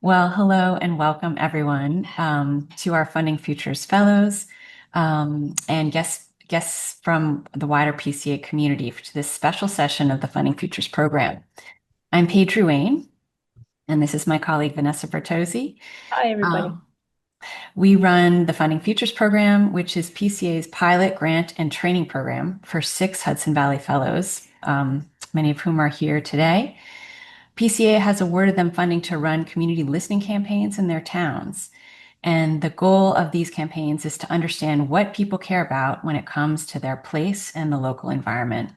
Well, hello and welcome everyone to our Funding Futures Fellows and guests from the wider PCA community to this special session of the Funding Futures program. I'm Paige Ruane, and this is my colleague Vanessa Bertozzi. Hi, everybody. We run the Funding Futures program, which is PCA's pilot grant and training program for 6 Hudson Valley Fellows, many of whom are here today. PCA has awarded them funding to run community listening campaigns in their towns. And the goal of these campaigns is to understand what people care about when it comes to their place and the local environment.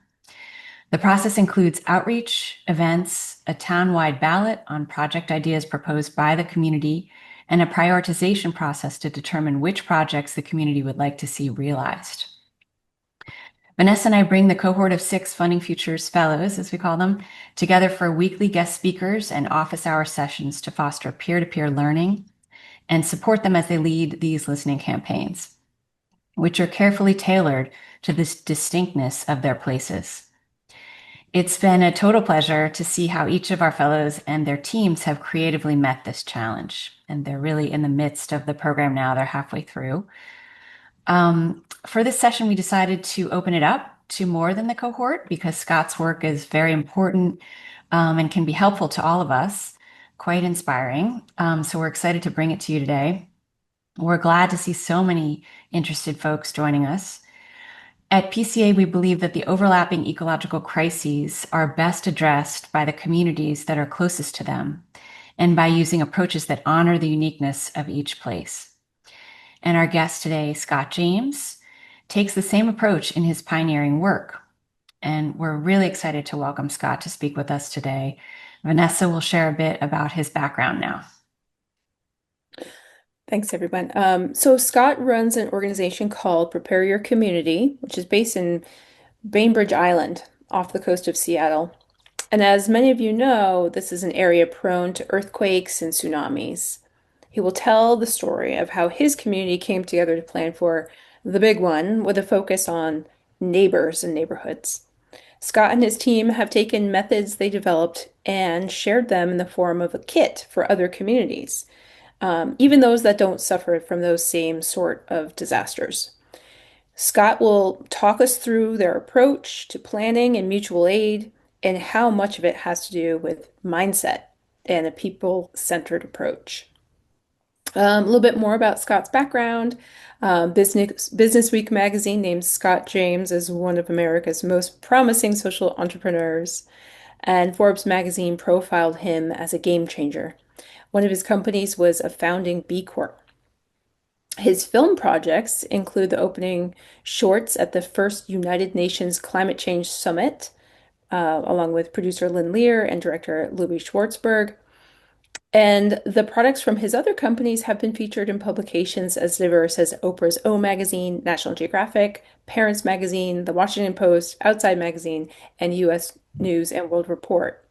The process includes outreach, events, a town-wide ballot on project ideas proposed by the community, and a prioritization process to determine which projects the community would like to see realized. Vanessa and I bring the cohort of 6 Funding Futures Fellows, as we call them, together for weekly guest speakers and office hour sessions to foster peer-to-peer learning and support them as they lead these listening campaigns, which are carefully tailored to the distinctness of their places. It's been a total pleasure to see how each of our fellows and their teams have creatively met this challenge. And they're really in the midst of the program now. They're halfway through. For this session, we decided to open it up to more than the cohort because Scott's work is very important and can be helpful to all of us, quite inspiring. So we're excited to bring it to you today. We're glad to see so many interested folks joining us. At PCA, we believe that the overlapping ecological crises are best addressed by the communities that are closest to them and by using approaches that honor the uniqueness of each place. And our guest today, Scott James, takes the same approach in his pioneering work. And we're really excited to welcome Scott to speak with us today. Vanessa will share a bit about his background now. Thanks, everyone. So Scott runs an organization called Prepare Your Community, which is based in Bainbridge Island off the coast of Seattle. And as many of you know, this is an area prone to earthquakes and tsunamis. He will tell the story of how his community came together to plan for the big one with a focus on neighbors and neighborhoods. Scott and his team have taken methods they developed and shared them in the form of a kit for other communities, even those that don't suffer from those same sort of disasters. Scott will talk us through their approach to planning and mutual aid and how much of it has to do with mindset and a people-centered approach. A little bit more about Scott's background. BusinessWeek magazine named Scott James as one of America's most promising social entrepreneurs, and Forbes magazine profiled him as a game changer. One of his companies was a founding B Corp. His film projects include the opening shorts at the first United Nations Climate Change Summit, along with producer Lear and director Louie Schwartzberg. And the products from his other companies have been featured in publications as diverse as Oprah's O Magazine, National Geographic, Parents Magazine, The Washington Post, Outside Magazine, and U.S. News and World Report.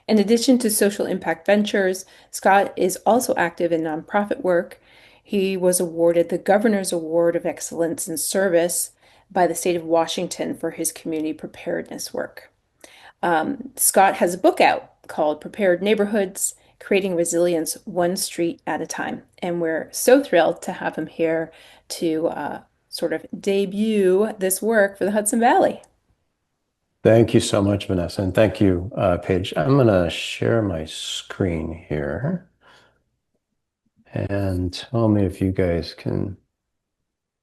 In addition to social impact ventures, Scott is also active in nonprofit work. He was awarded the Governor's Award of Excellence in Service by the state of Washington for his community preparedness work. Scott has a book out called Prepared Neighborhoods, Creating Resilience One Street at a Time. And we're so thrilled to have him here to sort of debut this work for the Hudson Valley. Thank you so much, Vanessa, and thank you, Paige. I'm going to share my screen here and tell me if you guys can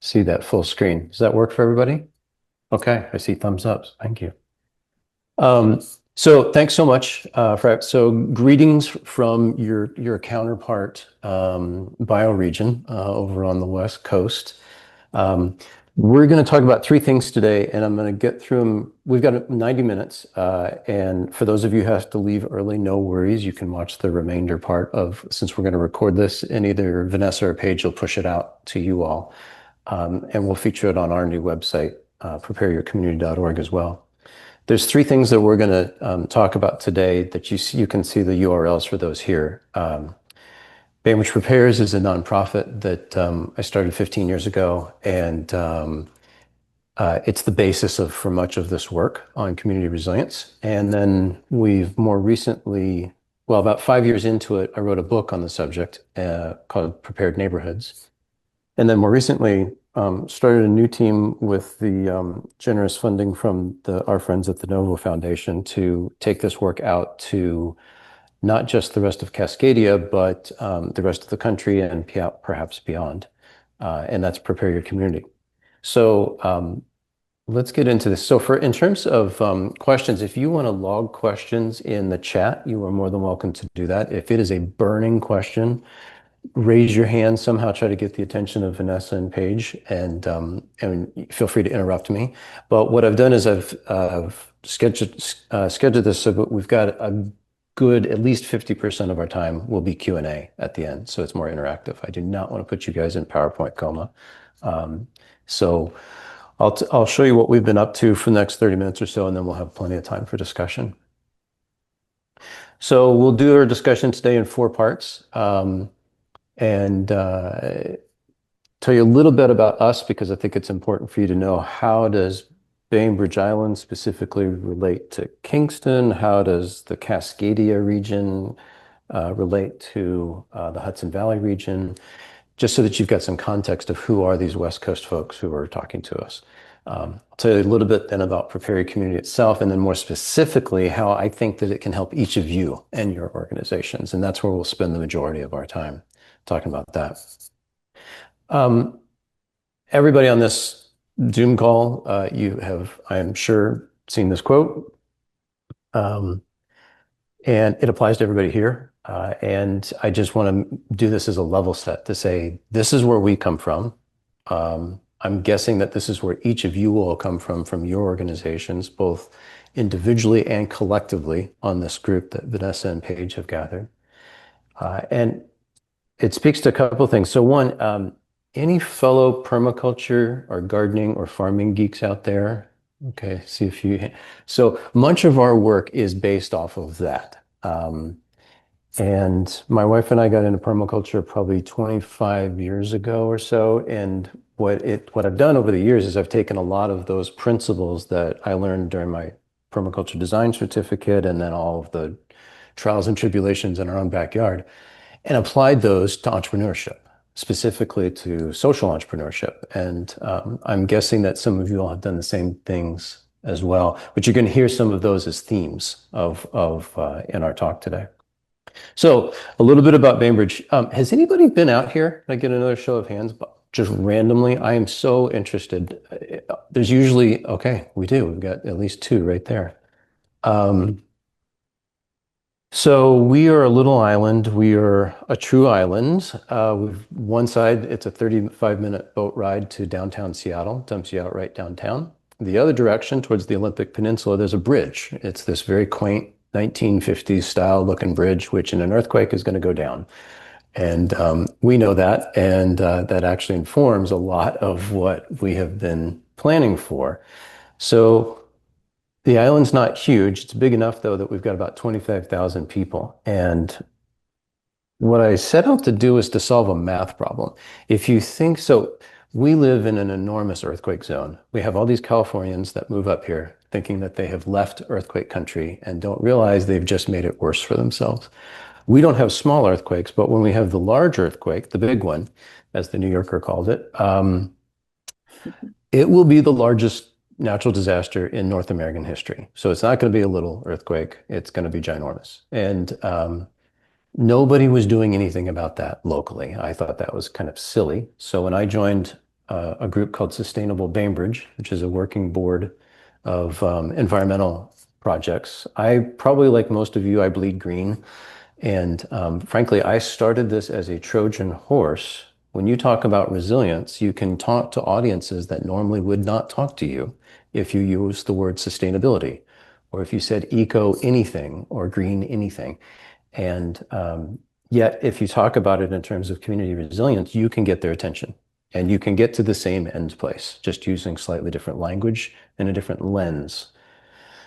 see that full screen. Does that work for everybody? Okay, I see thumbs up. Thank you. So thanks so much so greetings from your counterpart bioregion over on the West Coast. We're going to talk about 3 things today, and I'm going to get through them. We've got 90 minutes, and for those of you who have to leave early, no worries. You can watch the remainder since we're going to record this, and either Vanessa or Paige will push it out to you all, and we'll feature it on our new website, prepareyourcommunity.org as well. There's 3 things that we're going to talk about today that you can see the URLs for those here. Bainbridge Prepares is a nonprofit that I started 15 years ago, and it's the basis for much of this work on community resilience. And then we've more recently, well, about 5 years into it, I wrote a book on the subject called Prepared Neighborhoods. And then more recently, started a new team with the generous funding from our friends at the Novo Foundation to take this work out to not just the rest of Cascadia, but the rest of the country and perhaps beyond. And that's Prepare Your Community. So let's get into this. So in terms of questions, if you want to log questions in the chat, you are more than welcome to do that. If it is a burning question, raise your hand, somehow try to get the attention of Vanessa and Paige, and feel free to interrupt me. But what I've done is I've scheduled this so we've got a good, at least 50% of our time will be Q&A at the end, so it's more interactive. I do not want to put you guys in PowerPoint coma. So I'll show you what we've been up to for the next 30 minutes or so, and then we'll have plenty of time for discussion. So we'll do our discussion today in 4 parts. And tell you a little bit about us, because I think it's important for you to know, how does Bainbridge Island specifically relate to Kingston? How does the Cascadia region relate to the Hudson Valley region? Just so that you've got some context of who are these West Coast folks who are talking to us. I'll tell you a little bit then about Prepare Your Community itself, and then more specifically, how I think that it can help each of you and your organizations. And that's where we'll spend the majority of our time talking about that. Everybody on this Zoom call, you have, I am sure, seen this quote. And it applies to everybody here. And I just want to do this as a level set to say, this is where we come from. I'm guessing that this is where each of you will come from your organizations, both individually and collectively on this group that Vanessa and Paige have gathered. And it speaks to a couple of things. So one, any fellow permaculture or gardening or farming geeks out there? Okay, see if you, so much of our work is based off of that. And my wife and I got into permaculture probably 25 years ago or so. And what I've done over the years is I've taken a lot of those principles that I learned during my permaculture design certificate, and then all of the trials and tribulations in our own backyard, and applied those to entrepreneurship, specifically to social entrepreneurship. And I'm guessing that some of you all have done the same things as well, but you're going to hear some of those as themes of in our talk today. So a little bit about Bainbridge. Has anybody been out here? Can I get another show of hands? Just randomly, I am so interested. There's usually, okay, we do. We've got at least 2 right there. So we are a little island. We are a true island. One side, it's a 35-minute boat ride to downtown Seattle, dumps you out right downtown. The other direction, towards the Olympic Peninsula, there's a bridge. It's this very quaint 1950s style looking bridge, which in an earthquake is going to go down. And we know that, and that actually informs a lot of what we have been planning for. So the island's not huge. It's big enough, though, that we've got about 25,000 people. And what I set out to do is to solve a math problem. If you think so, we live in an enormous earthquake zone. We have all these Californians that move up here thinking that they have left earthquake country and don't realize they've just made it worse for themselves. We don't have small earthquakes, but when we have the large earthquake, the big one, as the New Yorker called it, it will be the largest natural disaster in North American history. So it's not going to be a little earthquake. It's going to be ginormous. And nobody was doing anything about that locally. I thought that was kind of silly. So when I joined a group called Sustainable Bainbridge, which is a working board of environmental projects, I probably, like most of you, I bleed green. And frankly, I started this as a Trojan horse. When you talk about resilience, you can talk to audiences that normally would not talk to you if you use the word sustainability, or if you said eco anything or green anything. And yet, if you talk about it in terms of community resilience, you can get their attention, and you can get to the same end place, just using slightly different language and a different lens.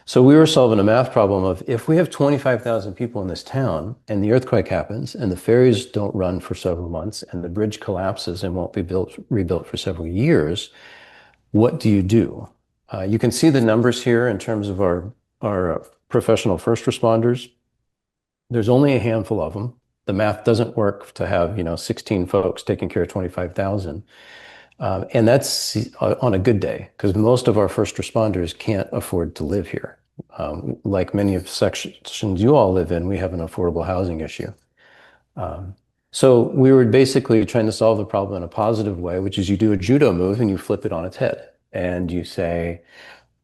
So we were solving a math problem of, if we have 25,000 people in this town and the earthquake happens and the ferries don't run for several months and the bridge collapses and won't be rebuilt for several years, what do you do? You can see the numbers here in terms of our professional first responders. There's only a handful of them. The math doesn't work to have, 16 folks taking care of 25,000. And that's on a good day, because most of our first responders can't afford to live here. Like many of sections you all live in, we have an affordable housing issue. Um, so we were basically trying to solve the problem in a positive way, which is you do a judo move and you flip it on its head. And you say,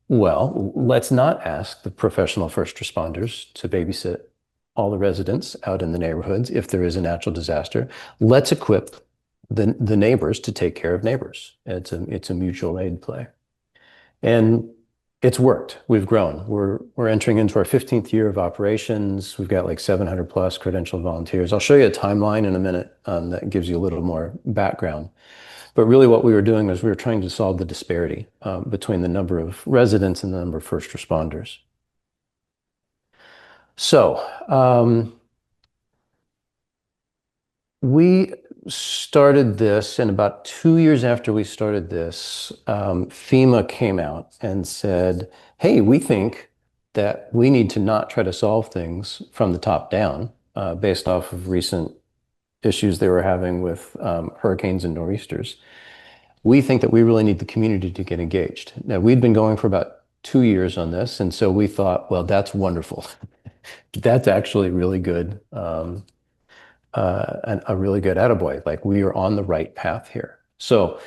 well, let's not ask the professional first responders to babysit all the residents out in the neighborhoods if there is a natural disaster. Let's equip the neighbors to take care of neighbors. It's a mutual aid play. And it's worked. We've grown. We're entering into our 15th year of operations. We've got like 700 plus credentialed volunteers. I'll show you a timeline in a minute that gives you a little more background. But really what we were doing was we were trying to solve the disparity between the number of residents and the number of first responders. So we started this, and about 2 years after we started this, FEMA came out and said, hey, we think that we need to not try to solve things from the top down based off of recent issues they were having with hurricanes and nor'easters. We think that we really need the community to get engaged. Now, we'd been going for about 2 years on this, and so we thought, well, that's wonderful. That's actually really good, a really good attaboy. Like we are on the right path here. So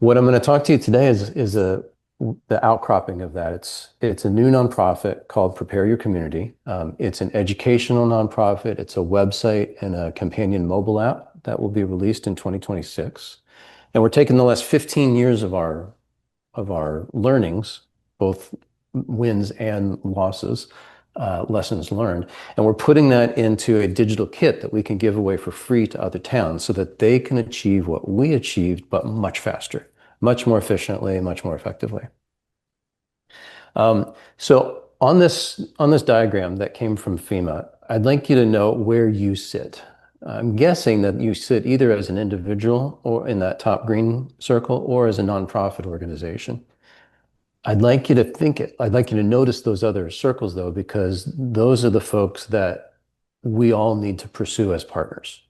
what I'm going to talk to you today is the outcropping of that. It's a new nonprofit called Prepare Your Community. It's an educational nonprofit. It's a website and a companion mobile app that will be released in 2026. And we're taking the last 15 years of our learnings, both wins and losses, lessons learned, and we're putting that into a digital kit that we can give away for free to other towns so that they can achieve what we achieved, but much faster, much more efficiently, much more effectively. So on this diagram that came from FEMA, I'd like you to know where you sit. I'm guessing that you sit either as an individual or in that top green circle or as a nonprofit organization. I'd like you to notice those other circles though, because those are the folks that we all need to pursue as partners.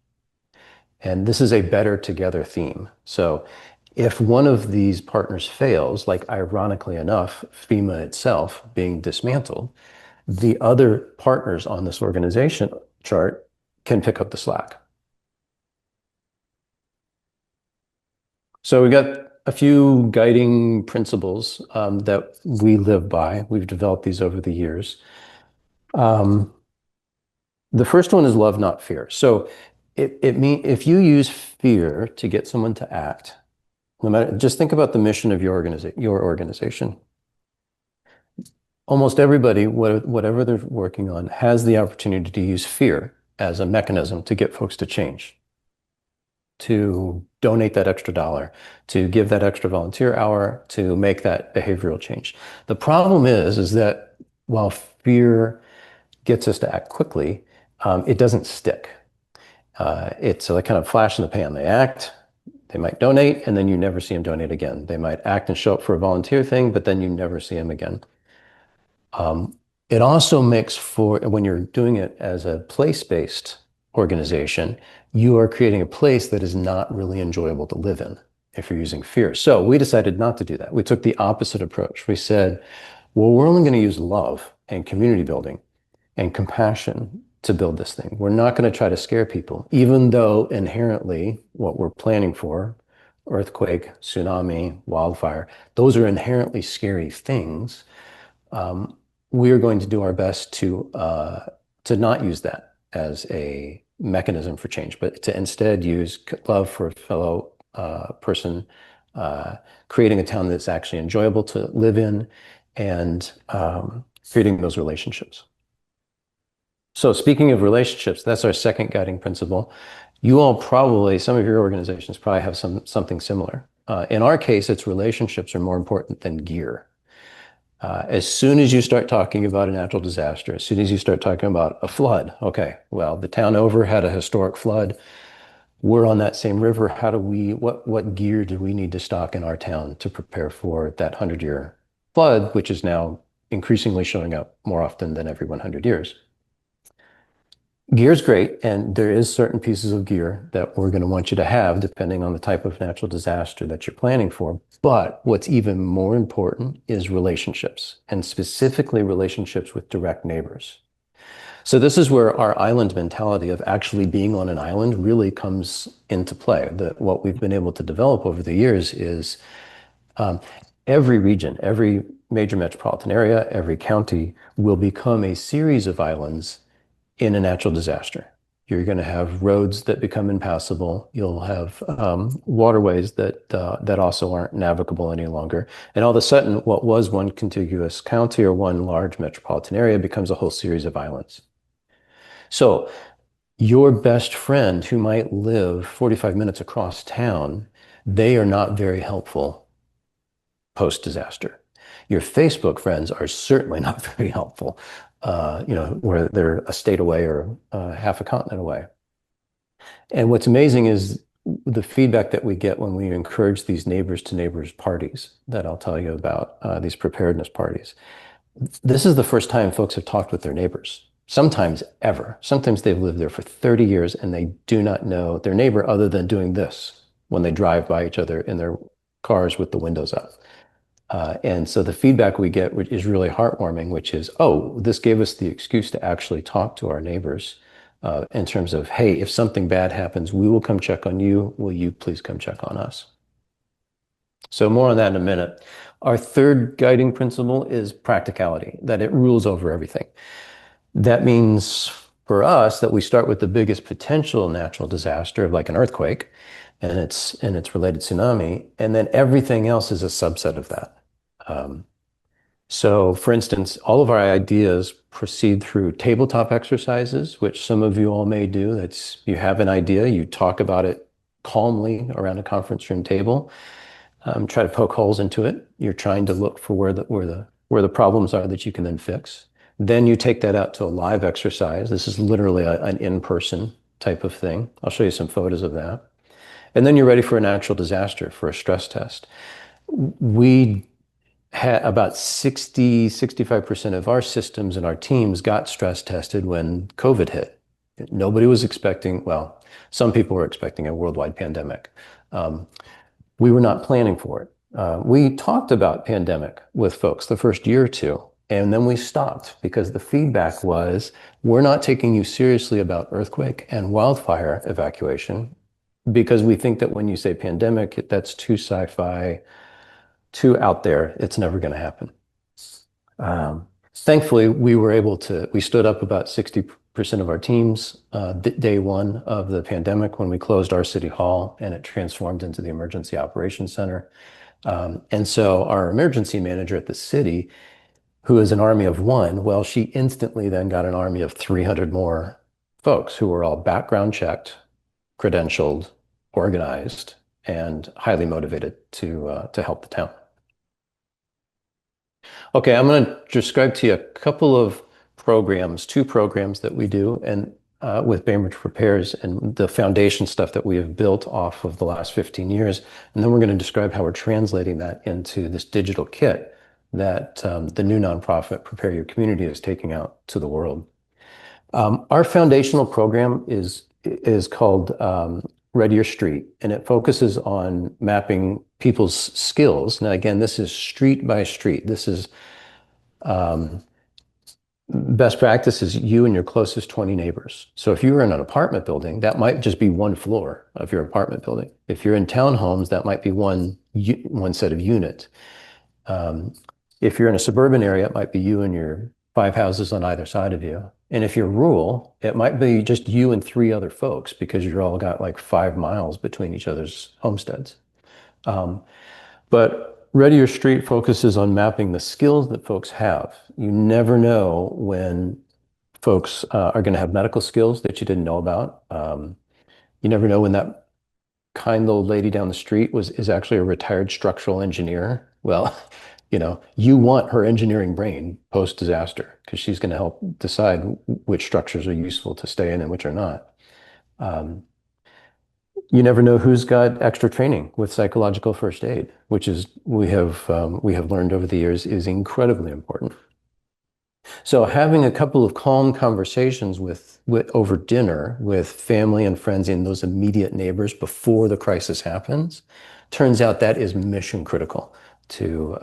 And this is a better together theme. So if one of these partners fails, like ironically enough, FEMA itself being dismantled, the other partners on this organization chart can pick up the slack. So we got a few guiding principles that we live by. We've developed these over the years. The first one is love, not fear. So if you use fear to get someone to act, no matter, just think about the mission of your organization. Almost everybody, whatever they're working on, has the opportunity to use fear as a mechanism to get folks to change, to donate that extra dollar, to give that extra volunteer hour, to make that behavioral change. The problem is that while fear gets us to act quickly, it doesn't stick. It's a kind of flash in the pan. They act, they might donate, and then you never see them donate again. They might act and show up for a volunteer thing, but then you never see them again. It also makes for, when you're doing it as a place-based organization, you are creating a place that is not really enjoyable to live in if you're using fear. So we decided not to do that. We took the opposite approach. We said, well, we're only going to use love and community building and compassion to build this thing. We're not going to try to scare people, even though inherently what we're planning for, earthquake, tsunami, wildfire, those are inherently scary things. We are going to do our best to not use that as a mechanism for change, but to instead use love for a fellow person, creating a town that's actually enjoyable to live in, and creating those relationships. So speaking of relationships, that's our second guiding principle. You all probably, some of your organizations probably have something similar. In our case, it's relationships are more important than gear. As soon as you start talking about a natural disaster, as soon as you start talking about a flood, okay, well, the town over had a historic flood. We're on that same river. What gear do we need to stock in our town to prepare for that 100-year flood, which is now increasingly showing up more often than every 100 years? Gear's great, and there is certain pieces of gear that we're going to want you to have depending on the type of natural disaster that you're planning for. But what's even more important is relationships, and specifically relationships with direct neighbors. So this is where our island mentality of actually being on an island really comes into play. What we've been able to develop over the years is um, every region, every major metropolitan area, every county will become a series of islands in a natural disaster. You're going to have roads that become impassable. You'll have waterways that also aren't navigable any longer. And all of a sudden, what was one contiguous county or one large metropolitan area becomes a whole series of islands. So your best friend who might live 45 minutes across town, they are not very helpful post-disaster. Your Facebook friends are certainly not very helpful, where they're a state away or half a continent away. And what's amazing is the feedback that we get when we encourage these neighbors to neighbors parties that I'll tell you about, these preparedness parties. This is the first time folks have talked with their neighbors, sometimes ever. Sometimes they've lived there for 30 years and they do not know their neighbor other than doing this when they drive by each other in their cars with the windows up. And so the feedback we get is really heartwarming, which is, oh, this gave us the excuse to actually talk to our neighbors in terms of, hey, if something bad happens, we will come check on you. Will you please come check on us? So more on that in a minute. Our third guiding principle is practicality, that it rules over everything. That means for us that we start with the biggest potential natural disaster, like an earthquake, and its related tsunami, and then everything else is a subset of that. So, for instance, all of our ideas proceed through tabletop exercises, which some of you all may do. That's you have an idea, you talk about it calmly around a conference room table, try to poke holes into it. You're trying to look for where the problems are that you can then fix. Then you take that out to a live exercise. This is literally an in-person type of thing. I'll show you some photos of that. And then you're ready for a natural disaster, for a stress test. We had about 65% of our systems and our teams got stress tested when COVID hit. Nobody was expecting, well, some people were expecting a worldwide pandemic. We were not planning for it. We talked about pandemic with folks the first year or two, and then we stopped because the feedback was, we're not taking you seriously about earthquake and wildfire evacuation because we think that when you say pandemic, that's too sci-fi, too out there. It's never going to happen. Thankfully, we stood up about 60% of our teams day one of the pandemic when we closed our city hall and it transformed into the Emergency Operations Center. And so our emergency manager at the city, who is an army of one, well, she instantly then got an army of 300 more folks who were all background checked, credentialed, organized, and highly motivated to help the town. Okay, I'm going to describe to you a couple of programs, two programs that we do, and with Bainbridge Prepares and the foundation stuff that we have built off of the last 15 years. And then we're going to describe how we're translating that into this digital kit that the new nonprofit Prepare Your Community is taking out to the world. Our foundational program is called Ready Your Street, and it focuses on mapping people's skills. Now, again, this is street by street. This is best practice is you and your closest 20 neighbors. So if you're in an apartment building, that might just be one floor of your apartment building. If you're in townhomes, that might be one set of units. If you're in a suburban area, it might be you and your 5 houses on either side of you. And if you're rural, it might be just you and 3 other folks because you're all got like 5 miles between each other's homesteads. But Ready Your Street focuses on mapping the skills that folks have. You never know when folks are going to have medical skills that you didn't know about. You never know when that kind old lady down the street is actually a retired structural engineer. Well, you want her engineering brain post-disaster because she's going to help decide which structures are useful to stay in and which are not. You never know who's got extra training with psychological first aid, which is we have learned over the years is incredibly important. So having a couple of calm conversations with over dinner with family and friends and those immediate neighbors before the crisis happens, turns out that is mission critical to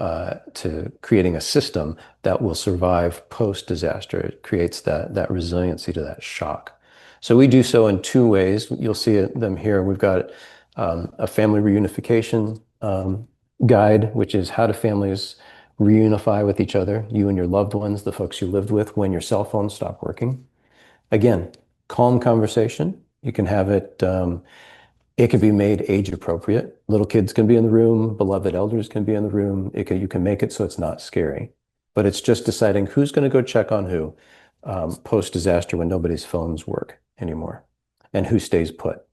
creating a system that will survive post-disaster. It creates that resiliency to that shock. So we do so in two ways. You'll see them here. We've got a family reunification guide, which is how do families reunify with each other, you and your loved ones, the folks you lived with, when your cell phones stop working. Again, calm conversation. You can have it, it can be made age appropriate. Little kids can be in the room, beloved elders can be in the room. You can make it so it's not scary, but it's just deciding who's going to go check on who post-disaster when nobody's phones work anymore and who stays put.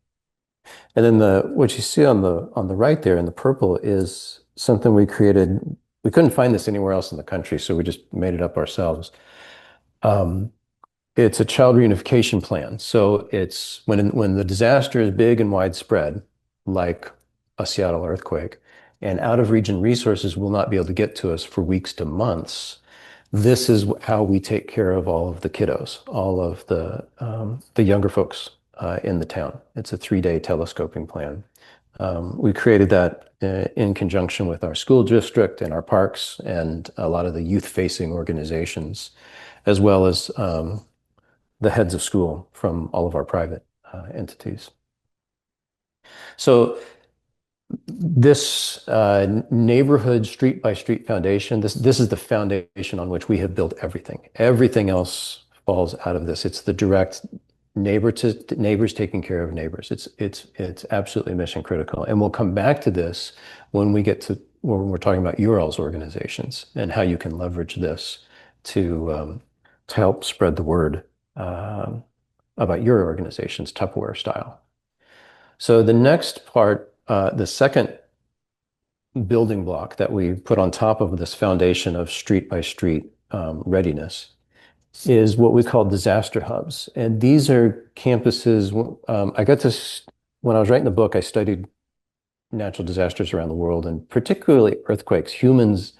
And then what you see on the right there in the purple is something we created. We couldn't find this anywhere else in the country, so we just made it up ourselves. Um, it's a child reunification plan. So it's when the disaster is big and widespread, like a Seattle earthquake, and out of region resources will not be able to get to us for weeks to months. This is how we take care of all of the kiddos, all of the younger folks in the town. It's a 3-day telescoping plan. We created that in conjunction with our school district and our parks and a lot of the youth-facing organizations, as well as the heads of school from all of our private entities. So this neighborhood street by street foundation, this is the foundation on which we have built everything. Everything else falls out of this. It's the direct neighbors taking care of neighbors. It's absolutely mission critical. And we'll come back to this when we get to when we're talking about your all's organizations and how you can leverage this to help spread the word about your organization's Tupperware style. So the next part, the second building block that we put on top of this foundation of street by street readiness is what we call disaster hubs. And these are campuses. I got this when I was writing the book, I studied natural disasters around the world, and particularly earthquakes. Humans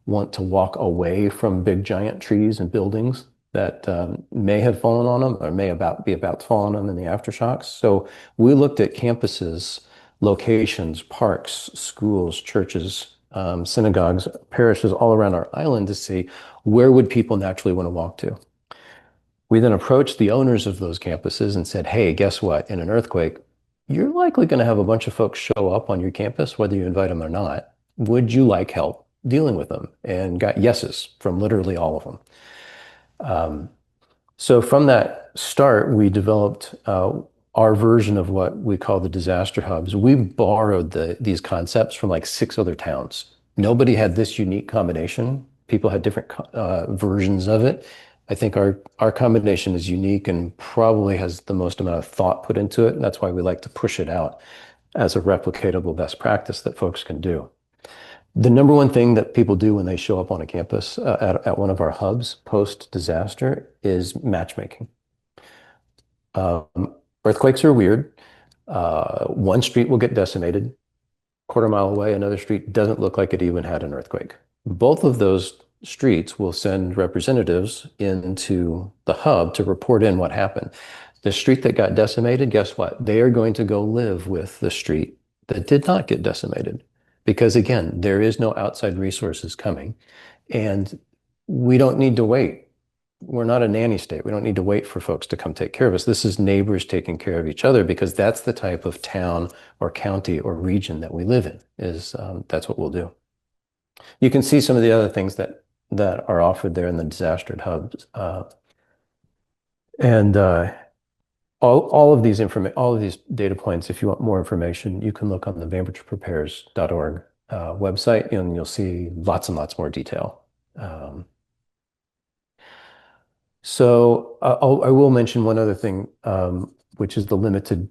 want to walk away from big giant trees and buildings that may have fallen on them or be about to fall on them in the aftershocks. So we looked at campuses, locations, parks, schools, churches, synagogues, parishes all around our island to see where would people naturally want to walk to. We then approached the owners of those campuses and said, hey, guess what? In an earthquake, you're likely going to have a bunch of folks show up on your campus, whether you invite them or not. Would you like help dealing with them? And got yeses from literally all of them. So from that start, we developed our version of what we call the disaster hubs. We borrowed these concepts from like 6 other towns. Nobody had this unique combination. People had different versions of it. I think our combination is unique and probably has the most amount of thought put into it. And that's why we like to push it out as a replicatable best practice that folks can do. The number one thing that people do when they show up on a campus at one of our hubs post-disaster is matchmaking. Earthquakes are weird. One street will get decimated. Quarter mile away, another street doesn't look like it even had an earthquake. Both of those streets will send representatives into the hub to report in what happened. The street that got decimated, guess what? They are going to go live with the street that did not get decimated. Because again, there is no outside resources coming, and we don't need to wait. We're not a nanny state. We don't need to wait for folks to come take care of us. This is neighbors taking care of each other because that's the type of town or county or region that we live in. That's what we'll do. You can see some of the other things that are offered there in the disaster hubs, and all of these data points, if you want more information, you can look on the bainbridgeprepares.org website, and you'll see lots and lots more detail. So I will mention one other thing, which is the limited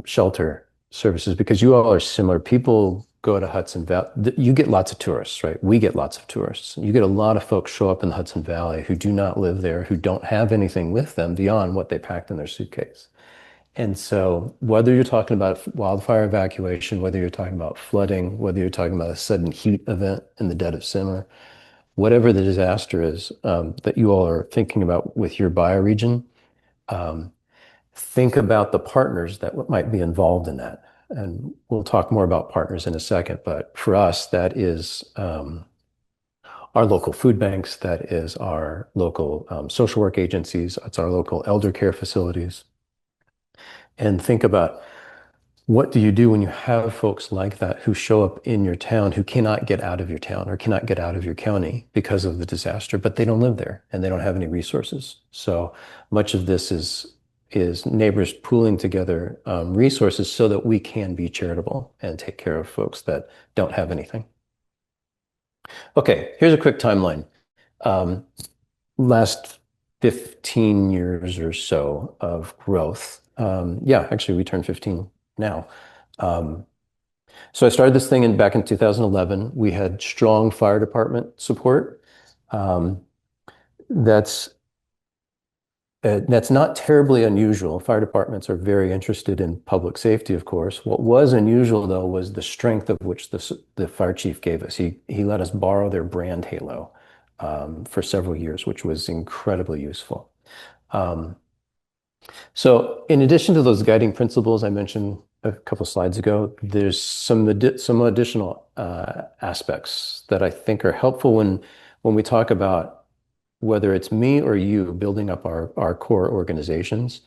shelter services, because you all are similar. People go to Hudson Valley. You get lots of tourists, right? We get lots of tourists. You get a lot of folks show up in the Hudson Valley who do not live there, who don't have anything with them beyond what they packed in their suitcase. And so whether you're talking about wildfire evacuation, whether you're talking about flooding, whether you're talking about a sudden heat event in the dead of summer, whatever the disaster is that you all are thinking about with your bioregion, um, think about the partners that might be involved in that. And we'll talk more about partners in a second, but for us, that is our local food banks, that is our local social work agencies, it's our local elder care facilities. And think about what do you do when you have folks like that who show up in your town who cannot get out of your town or cannot get out of your county because of the disaster, but they don't live there and they don't have any resources. So much of this is neighbors pooling together resources so that we can be charitable and take care of folks that don't have anything. Okay, here's a quick timeline. Um, Last 15 years or so of growth. Yeah, actually, we turned 15 now. Um, so I started this thing back in 2011. We had strong fire department support. Um, that's that's not terribly unusual. Fire departments are very interested in public safety, of course. What was unusual, though, was the strength of which the fire chief gave us. He let us borrow their brand halo for several years, which was incredibly useful. Um, so in addition to those guiding principles I mentioned a couple slides ago, there's some additional aspects that I think are helpful when we talk about whether it's me or you building up our core organizations.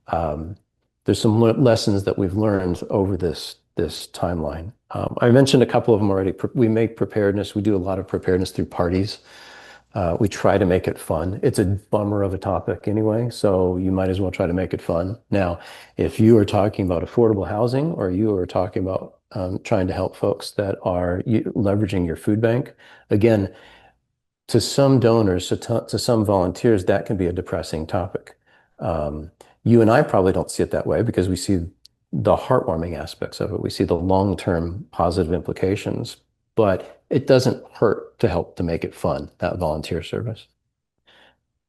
Um, there's some lessons that we've learned over this timeline. I mentioned a couple of them already. We make preparedness. We do a lot of preparedness through parties. We try to make it fun. It's a bummer of a topic anyway, so you might as well try to make it fun. Now, if you are talking about affordable housing or you are talking about trying to help folks that are leveraging your food bank, again, to some donors, to some volunteers, that can be a depressing topic. You and I probably don't see it that way because we see the heartwarming aspects of it. We see the long-term positive implications, but it doesn't hurt to help to make it fun, that volunteer service.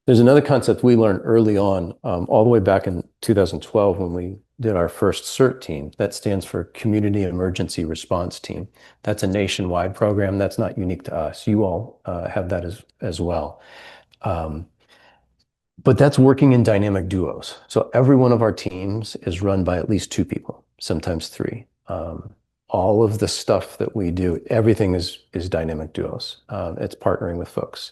There's another concept we learned early on, all the way back in 2012 when we did our first CERT team. That stands for Community Emergency Response Team. That's a nationwide program. That's not unique to us. You all have that as well. But that's working in dynamic duos. So every one of our teams is run by at least two people, sometimes three. All of the stuff that we do, everything is dynamic duos. It's partnering with folks.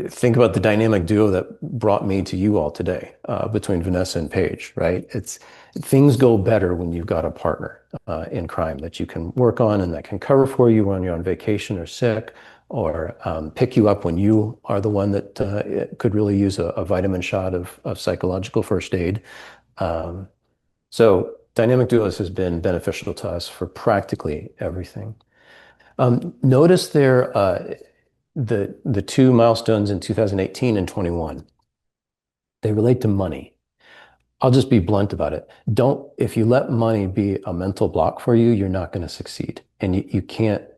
Think about the dynamic duo that brought me to you all today, between Vanessa and Paige, right? Things go better when you've got a partner in crime that you can work on and that can cover for you when you're on vacation or sick, or pick you up when you are the one that could really use a vitamin shot of psychological first aid. So dynamic duos has been beneficial to us for practically everything. Notice there the two milestones in 2018 and 21. They relate to money. I'll just be blunt about it. If you let money be a mental block for you, you're not going to succeed. And you can't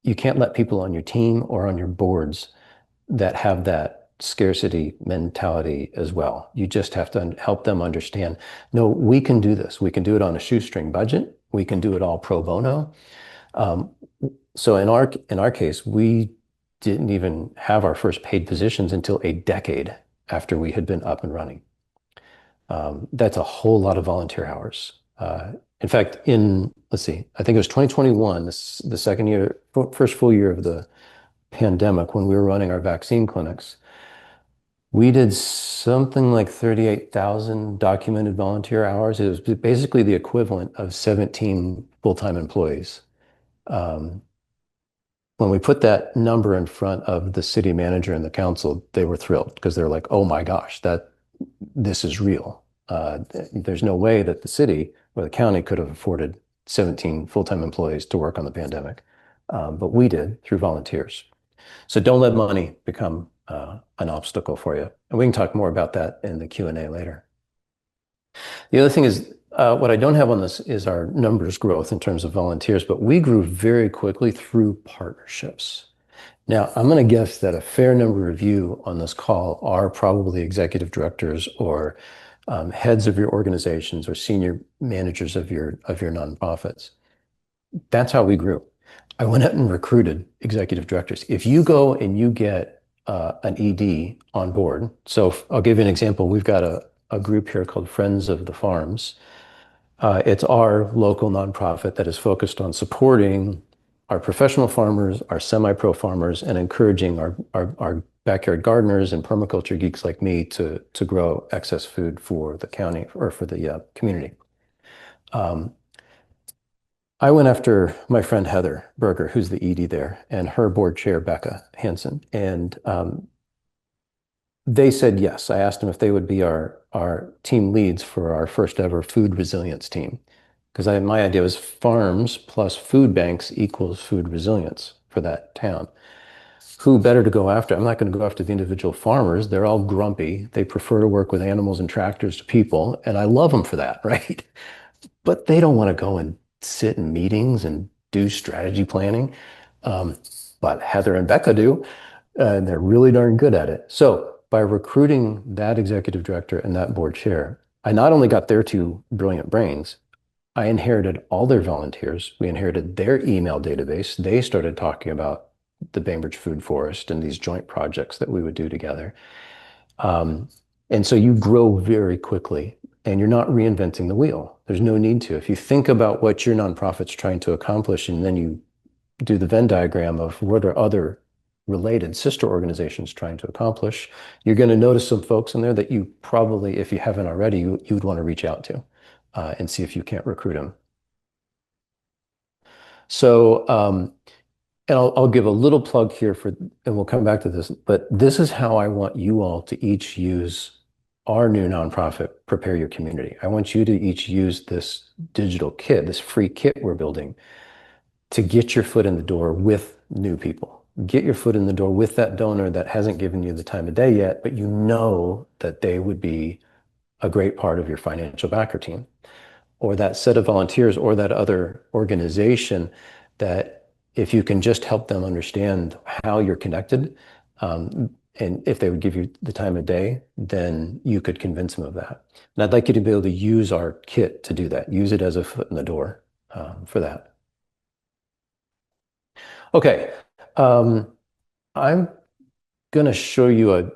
let people on your team or on your boards that have that scarcity mentality as well. You just have to help them understand, no, we can do this. We can do it on a shoestring budget. We can do it all pro bono. So in our case, we didn't even have our first paid positions until a decade after we had been up and running. That's a whole lot of volunteer hours. In fact, let's see, I think it was 2021, the first full year of the pandemic, when we were running our vaccine clinics, we did something like 38,000 documented volunteer hours. It was basically the equivalent of 17 full-time employees. When we put that number in front of the city manager and the council, they were thrilled because they're like, oh my gosh, this is real. There's no way that the city or the county could have afforded 17 full-time employees to work on the pandemic. But we did through volunteers. So don't let money become an obstacle for you. And we can talk more about that in the Q&A later. The other thing is, what I don't have on this is our numbers growth in terms of volunteers, but we grew very quickly through partnerships. Now, I'm going to guess that a fair number of you on this call are probably executive directors or heads of your organizations or senior managers of your nonprofits. That's how we grew. I went out and recruited executive directors. If you go and you get an ED on board, so I'll give you an example. We've got a group here called Friends of the Farms. It's our local nonprofit that is focused on supporting our professional farmers, our semi-pro farmers, and encouraging our backyard gardeners and permaculture geeks like me to grow excess food for the county or for the community. Um, I went after my friend Heather Berger, who's the ED there, and her board chair, Becca Hansen. And they said yes. I asked them if they would be our team leads for our first ever food resilience team. Because my idea was farms plus food banks equals food resilience for that town. Who better to go after? I'm not going to go after the individual farmers. They're all grumpy. They prefer to work with animals and tractors to people. And I love them for that, right? But they don't want to go and sit in meetings and do strategy planning. Um, but Heather and Becca do, and they're really darn good at it. So by recruiting that executive director and that board chair, I not only got their two brilliant brains, I inherited all their volunteers. We inherited their email database. They started talking about the Bainbridge Food Forest and these joint projects that we would do together. Um, and so you grow very quickly and you're not reinventing the wheel. There's no need to. If you think about what your nonprofit's trying to accomplish and then you do the Venn diagram of what are other related sister organizations trying to accomplish, you're going to notice some folks in there that you probably, if you haven't already, you would want to reach out to and see if you can't recruit them. So, and I'll give a little plug here for, and we'll come back to this, but this is how I want you all to each use our new nonprofit, Prepare Your Community. I want you to each use this digital kit, this free kit we're building to get your foot in the door with new people. Get your foot in the door with that donor that hasn't given you the time of day yet, but you know that they would be a great part of your financial backer team, or that set of volunteers or that other organization that if you can just help them understand how you're connected, and if they would give you the time of day, then you could convince them of that. And I'd like you to be able to use our kit to do that. Use it as a foot in the door for that. Okay, I'm going to show you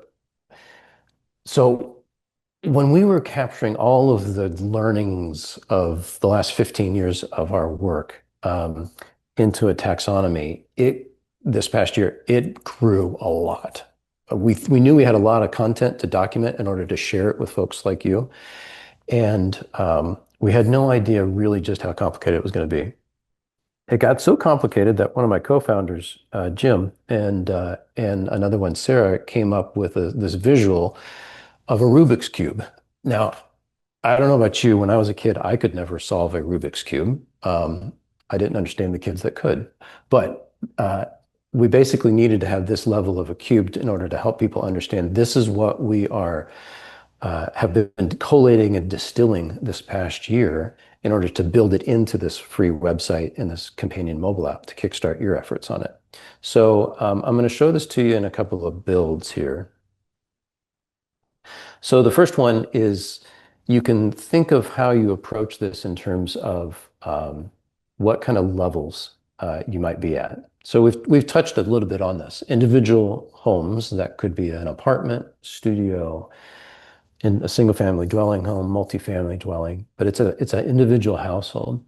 so when we were capturing all of the learnings of the last 15 years of our work into a taxonomy, this past year, it grew a lot. We knew we had a lot of content to document in order to share it with folks like you. And we had no idea really just how complicated it was going to be. It got so complicated that one of my co-founders, Jim, and another one, Sarah, came up with this visual of a Rubik's Cube. Now, I don't know about you, when I was a kid, I could never solve a Rubik's Cube. I didn't understand the kids that could. But we basically needed to have this level of a cube in order to help people understand this is what we have been collating and distilling this past year in order to build it into this free website and this companion mobile app to kickstart your efforts on it. So I'm going to show this to you in a couple of builds here. So the first one is you can think of how you approach this in terms of what kind of levels you might be at. So we've touched a little bit on this. Individual homes, that could be an apartment, studio, in a single family dwelling home, multifamily dwelling, but it's an individual household.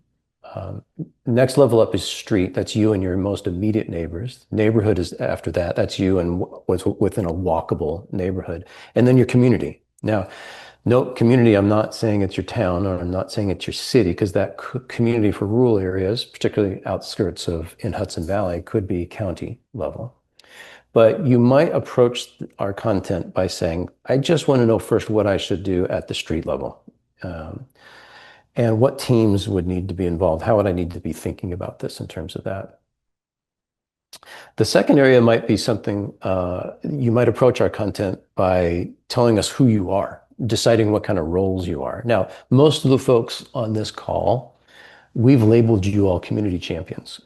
Next level up is street. That's you and your most immediate neighbors. Neighborhood is after that. That's you and what's within a walkable neighborhood. And then your community. Now, note community, I'm not saying it's your town or I'm not saying it's your city because that community for rural areas, particularly outskirts of in Hudson Valley, could be county level. But you might approach our content by saying, I just want to know first what I should do at the street level. And what teams would need to be involved? How would I need to be thinking about this in terms of that? The second area might be something you might approach our content by telling us who you are, deciding what kind of roles you are. Now, most of the folks on this call, we've labeled you all community champions.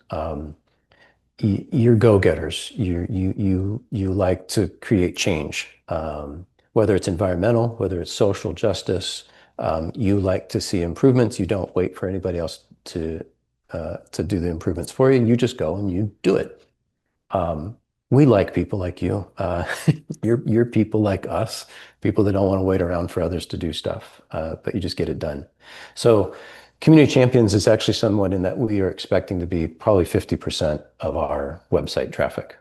You're go-getters. You like to create change, whether it's environmental, whether it's social justice. You like to see improvements. You don't wait for anybody else to to do the improvements for you. You just go and you do it. We like people like you. You're people like us, people that don't want to wait around for others to do stuff, but you just get it done. So community champions is actually someone in that we are expecting to be probably 50% of our website traffic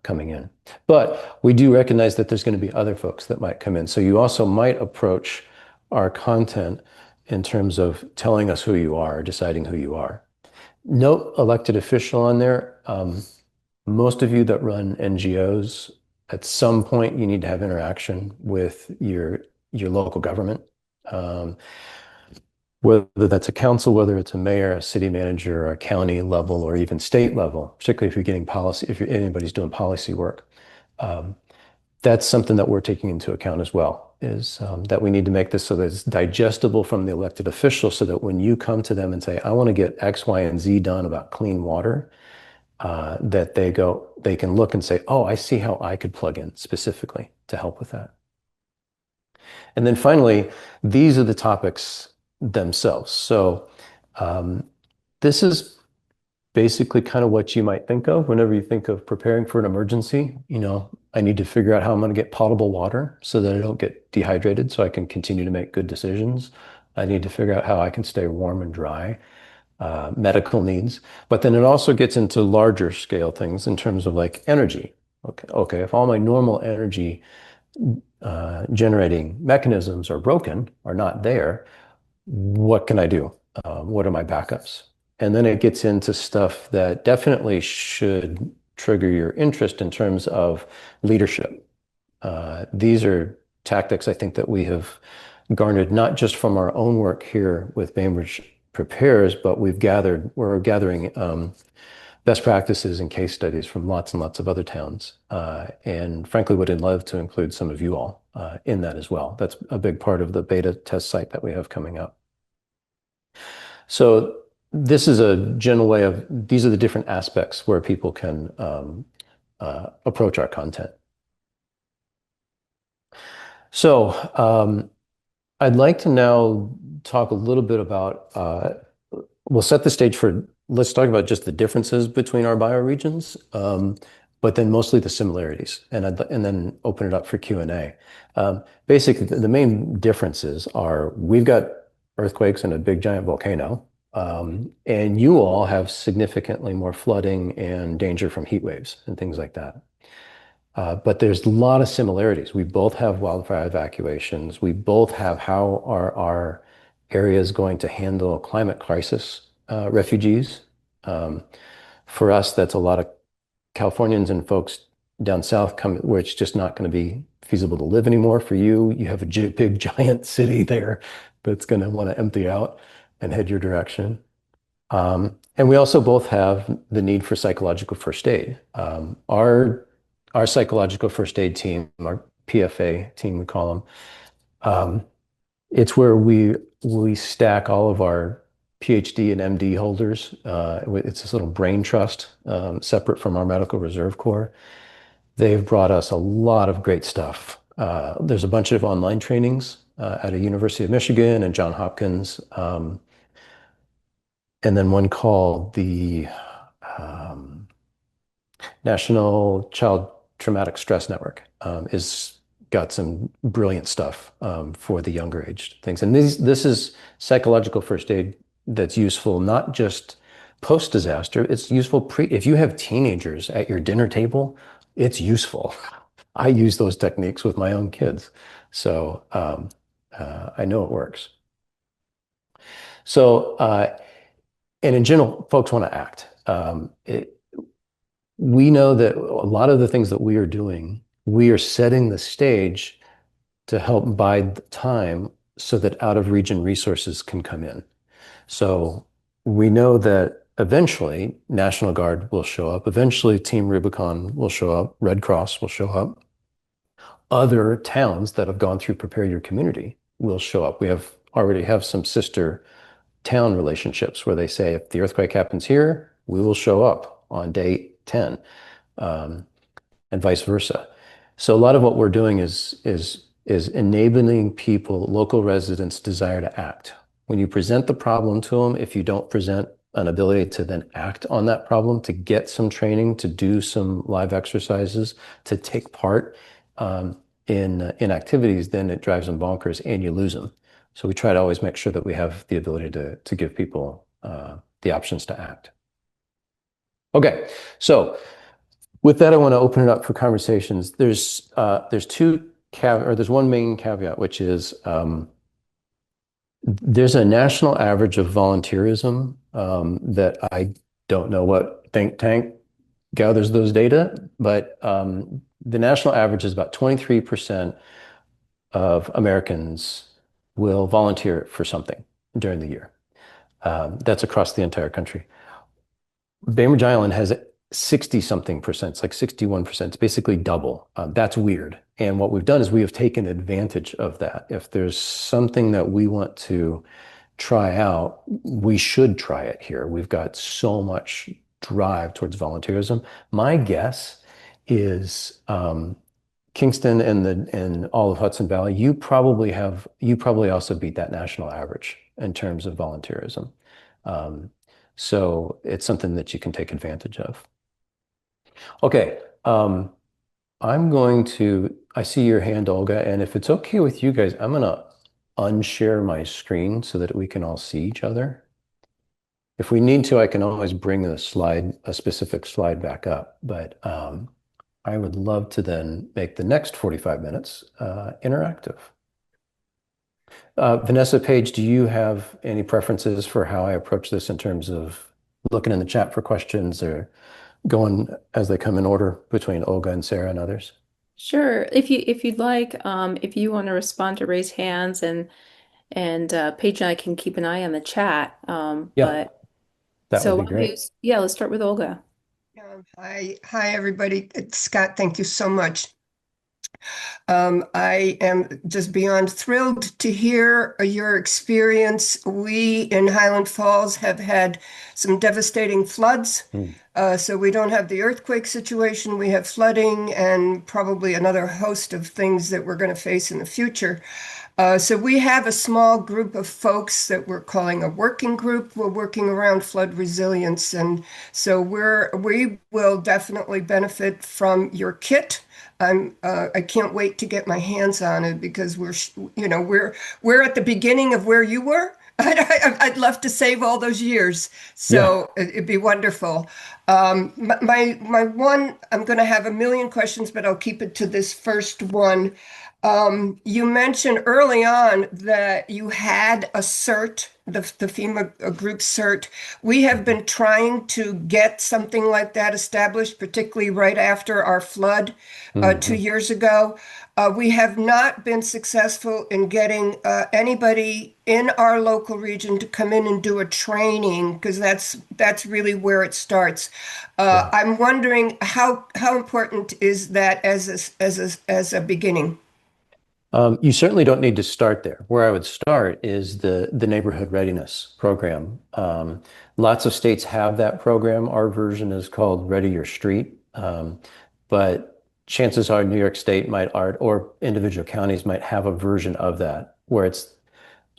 coming in. But we do recognize that there's going to be other folks that might come in. So you also might approach our content in terms of telling us who you are, deciding who you are. No elected official on there. Most of you that run NGOs, at some point you need to have interaction with your local government. Whether that's a council, whether it's a mayor, a city manager, or a county level, or even state level, particularly if you're getting policy, if anybody's doing policy work. That's something that we're taking into account as well, is that we need to make this so that it's digestible from the elected officials so that when you come to them and say, I want to get X, Y, and Z done about clean water, that they can look and say, oh, I see how I could plug in specifically to help with that. And then finally, these are the topics themselves. So this is basically kind of what you might think of whenever you think of preparing for an emergency. I need to figure out how I'm going to get potable water so that I don't get dehydrated so I can continue to make good decisions. I need to figure out how I can stay warm and dry, medical needs. But then it also gets into larger scale things in terms of like energy. Okay, if all my normal energy generating mechanisms are broken, are not there, what can I do? What are my backups? And then it gets into stuff that definitely should trigger your interest in terms of leadership. These are tactics I think that we have garnered not just from our own work here with Bainbridge Prepares, but we're gathering best practices and case studies from lots and lots of other towns. And frankly, would love to include some of you all in that as well. That's a big part of the beta test site that we have coming up. So this is a general way of, these are the different aspects where people can approach our content. So I'd like to now talk a little bit about, we'll set the stage for, let's talk about just the differences between our bioregions, but then mostly the similarities, and then open it up for Q&A. Basically, the main differences are we've got earthquakes and a big giant volcano, and you all have significantly more flooding and danger from heat waves and things like that. But there's a lot of similarities. We both have wildfire evacuations. We both have how are our areas going to handle climate crisis refugees. For us, that's a lot of Californians and folks down south where it's just not going to be feasible to live anymore. For you, you have a big giant city there that's going to want to empty out and head your direction. And we also both have the need for psychological first aid. Our psychological first aid team, our PFA team, we call them, it's where we stack all of our PhD and MD holders. It's this little brain trust, separate from our medical reserve corps. They've brought us a lot of great stuff. There's a bunch of online trainings at a University of Michigan and Johns Hopkins, and then one called the National Child Traumatic Stress Network is got some brilliant stuff for the younger aged things. And this is psychological first aid that's useful not just post-disaster, it's useful if you have teenagers at your dinner table, it's useful. I use those techniques with my own kids. So I know it works. So, and in general, folks want to act. We know that a lot of the things that we are doing, we are setting the stage to help bide the time so that out-of-region resources can come in. So we know that eventually National Guard will show up. Eventually Team Rubicon will show up. Red Cross will show up. Other towns that have gone through Prepare Your Community will show up. We already have some sister town relationships where they say, if the earthquake happens here, we will show up on day 10, and vice versa. So a lot of what we're doing is enabling people, local residents' desire to act. When you present the problem to them, if you don't present an ability to then act on that problem, to get some training, to do some live exercises, to take part in activities, then it drives them bonkers and you lose them. So we try to always make sure that we have the ability to give people the options to act. Okay, so with that, I want to open it up for conversations. There's one main caveat, which is there's a national average of volunteerism that I don't know what think tank gathers those data, but the national average is about 23% of Americans will volunteer for something during the year. That's across the entire country. Bainbridge Island has 60 something percent, it's like 61%. It's basically double. That's weird. And what we've done is we have taken advantage of that. If there's something that we want to try out, we should try it here. We've got so much drive towards volunteerism. My guess is Kingston and all of Hudson Valley, you probably also beat that national average in terms of volunteerism. So it's something that you can take advantage of. Okay, I see your hand, Olga, and if it's okay with you guys, I'm gonna unshare my screen so that we can all see each other. If we need to, I can always bring a specific slide back up, but I would love to then make the next 45 minutes interactive. Vanessa, Paige, do you have any preferences for how I approach this in terms of looking in the chat for questions or going as they come in order between Olga and Sarah and others? Sure. If you'd like, if you want to respond to raise hands and Paige and I can keep an eye on the chat. Yeah, that would be great. Let's start with Olga. Hi, everybody. It's Scott. Thank you so much. I am just beyond thrilled to hear your experience. We in Highland Falls have had some devastating floods. So we don't have the earthquake situation. We have flooding and probably another host of things that we're going to face in the future. So we have a small group of folks that we're calling a working group. We're working around flood resilience. And so we will definitely benefit from your kit. I can't wait to get my hands on it because we're at the beginning of where you were. I'd love to save all those years. So it'd be wonderful. My one, I'm going to have a million questions, but I'll keep it to this first one. You mentioned early on that you had a CERT, the FEMA group CERT. We have been trying to get something like that established, particularly right after our flood 2 years ago. We have not been successful in getting anybody in our local region to come in and do a training because that's really where it starts. I'm wondering how important is that as a beginning? You certainly don't need to start there. Where I would start is the neighborhood readiness program. Lots of states have that program. Our version is called Ready Your Street. But chances are New York State or individual counties might have a version of that where it's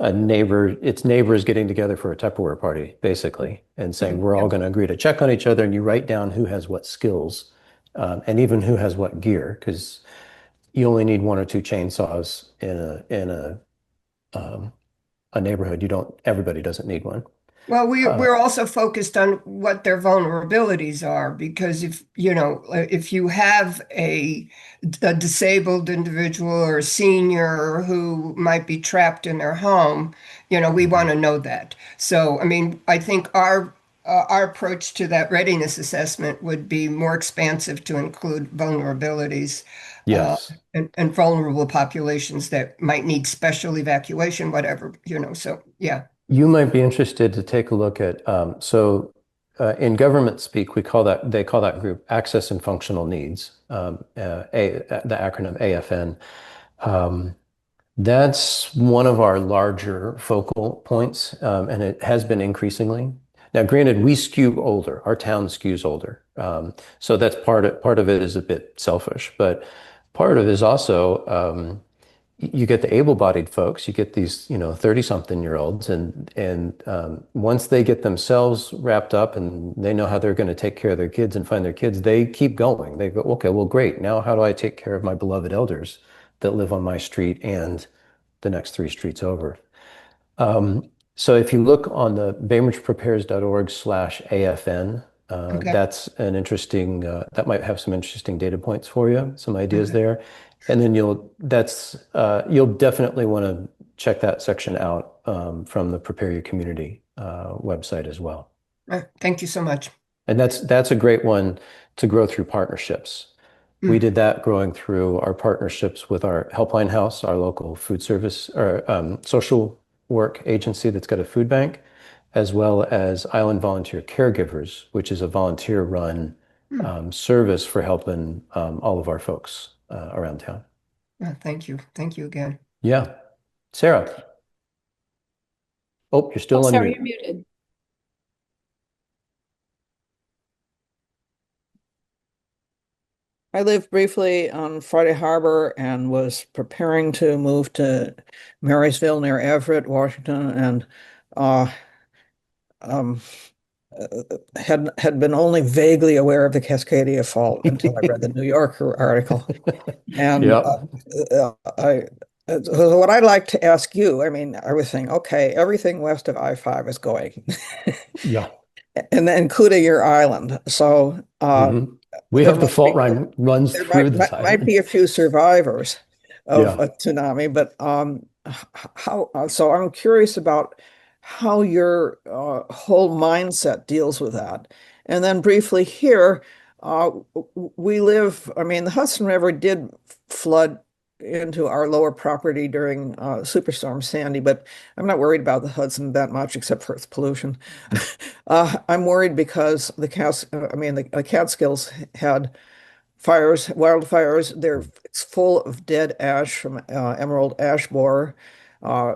neighbors getting together for a Tupperware party, basically, and saying, we're all going to agree to check on each other, and you write down who has what skills, and even who has what gear, because you only need one or two chainsaws in a neighborhood. Everybody doesn't need one. Well, we're also focused on what their vulnerabilities are, because if you have a disabled individual or a senior who might be trapped in their home, we want to know that. So, I mean, I think our approach to that readiness assessment would be more expansive to include vulnerabilities. Yes. And vulnerable populations that might need special evacuation, whatever, so yeah. You might be interested to take a look at, in government speak, they call that group Access and Functional Needs, the acronym AFN. That's one of our larger focal points, and it has been increasingly. Now, granted, we skew older. Our town skews older. So that's part of it is a bit selfish, but part of it is also you get the able-bodied folks, you get these, 30-something-year-olds, and once they get themselves wrapped up and they know how they're going to take care of their kids and find their kids, they keep going. They go, okay, well, great. Now, how do I take care of my beloved elders that live on my street and the next 3 streets over? So if you look on the bainbridgeprepares.org/AFN, Okay. that's an interesting, that might have some interesting data points for you, some ideas there. And then you'll definitely want to check that section out from the Prepare Your Community website as well. Thank you so much. And that's a great one to grow through partnerships. We did that growing through our partnerships with our Helpline House, our local food service or social work agency that's got a food bank, as well as Island Volunteer Caregivers, which is a volunteer-run service for helping all of our folks around town. Thank you. Thank you again. Yeah. Sarah. Oh, you're still on Sarah, mute. you're muted. I lived briefly on Friday Harbor and was preparing to move to Marysville near Everett, Washington, and uh, um, had been only vaguely aware of the Cascadia Fault until I read the New Yorker article. And Yeah. So what I'd like to ask you, I mean, I was saying, okay, everything west of I-5 is going, Yeah. and then including your island. So We there have the might fault be- line runs there through might, the might be a few survivors of Yeah. a tsunami, but how? So I'm curious about how your whole mindset deals with that. And then briefly here, we live. I mean, the Hudson River did flood into our lower property during Superstorm Sandy, but I'm not worried about the Hudson that much, except for its pollution. I'm worried because the Catskills had fires, wildfires. It's full of dead ash from emerald ash borer. Uh,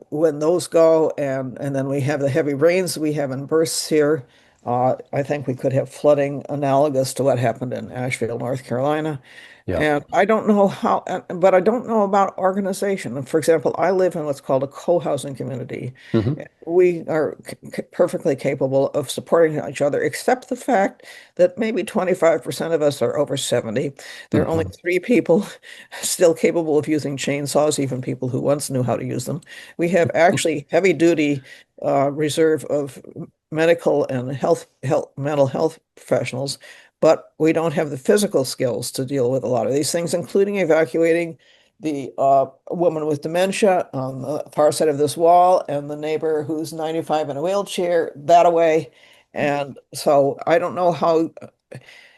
when those go, and then we have the heavy rains we have in bursts here, I think we could have flooding analogous to what happened in Asheville, North Carolina. Yeah. And I don't know how, but I don't know about organization. For example, I live in what's called a co-housing community. Mhm. We are perfectly capable of supporting each other, except the fact that maybe 25% of us are over 70. There are only 3 people still capable of using chainsaws, even people who once knew how to use them. We have actually heavy duty reserve of medical and mental health professionals, but we don't have the physical skills to deal with a lot of these things, including evacuating the woman with dementia on the far side of this wall and the neighbor who's 95 in a wheelchair that away. And so I don't know how,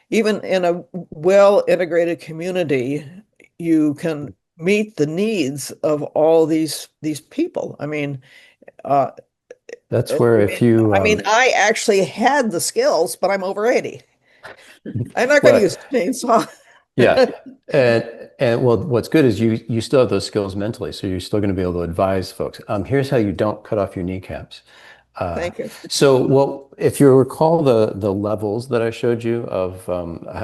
even in a well-integrated community, you can meet the needs of all these people. I mean, uh, That's where if you I actually had the skills, but I'm over 80. I'm not going to well, use a chainsaw. yeah. And well, what's good is you still have those skills mentally, so you're still going to be able to advise folks. Here's how you don't cut off your kneecaps. Thank you. So, well, if you recall the levels that I showed you of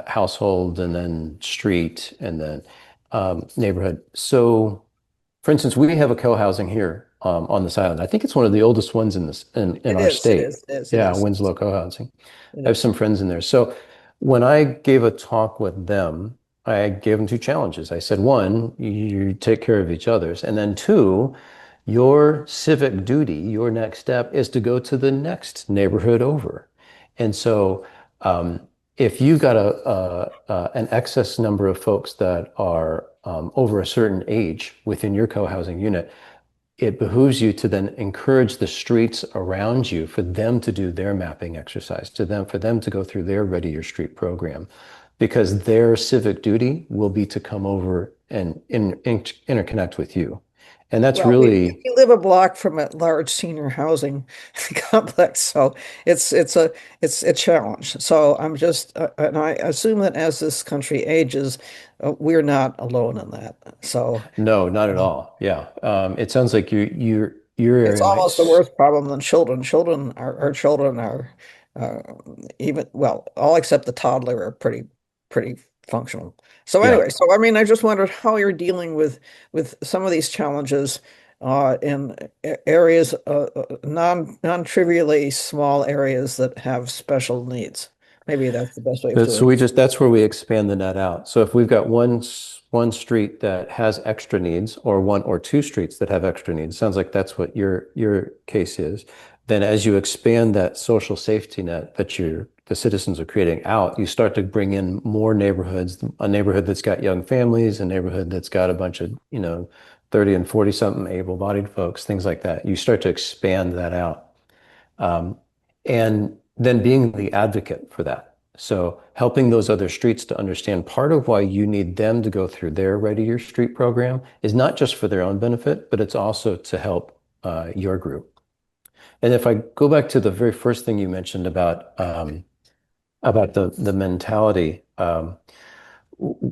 household and then street and then neighborhood. So, for instance, we have a co-housing here on this island. I think it's one of the oldest ones in It our is, state. it is. Yeah, Winslow Co-housing. It I have is. some friends in there. So when I gave a talk with them, I gave them 2 challenges. I said, one, you take care of each other's, and then two, your civic duty, your next step is to go to the next neighborhood over. And so if you've got an excess number of folks that are over a certain age within your co-housing unit, it behooves you to then encourage the streets around you for them to do their mapping exercise, for them to go through their Ready Your Street program, because their civic duty will be to come over and interconnect with you. And that's Well, really we live a block from a large senior housing complex, so it's a challenge. So I'm just, and I assume that as this country ages, we're not alone in that. So no, not at all. Yeah. It sounds like your it's area might. almost a worse problem than children. Our children are uh, even, well, all except the toddler are pretty functional. So Yeah. anyway, so I mean, I just wondered how you're dealing with some of these challenges in areas, non-trivially small areas that have special needs. Maybe that's the best way of doing it. That's where we expand the net out. So if we've got one street that has extra needs, or one or two streets that have extra needs, sounds like that's what your case is. Then as you expand that social safety net that the citizens are creating out, you start to bring in more neighborhoods, a neighborhood that's got young families, a neighborhood that's got a bunch of, 30 and 40 something able-bodied folks, things like that. You start to expand that out. And then being the advocate for that. So helping those other streets to understand part of why you need them to go through their Ready Your Street program is not just for their own benefit, but it's also to help your group. And if I go back to the very first thing you mentioned about the mentality,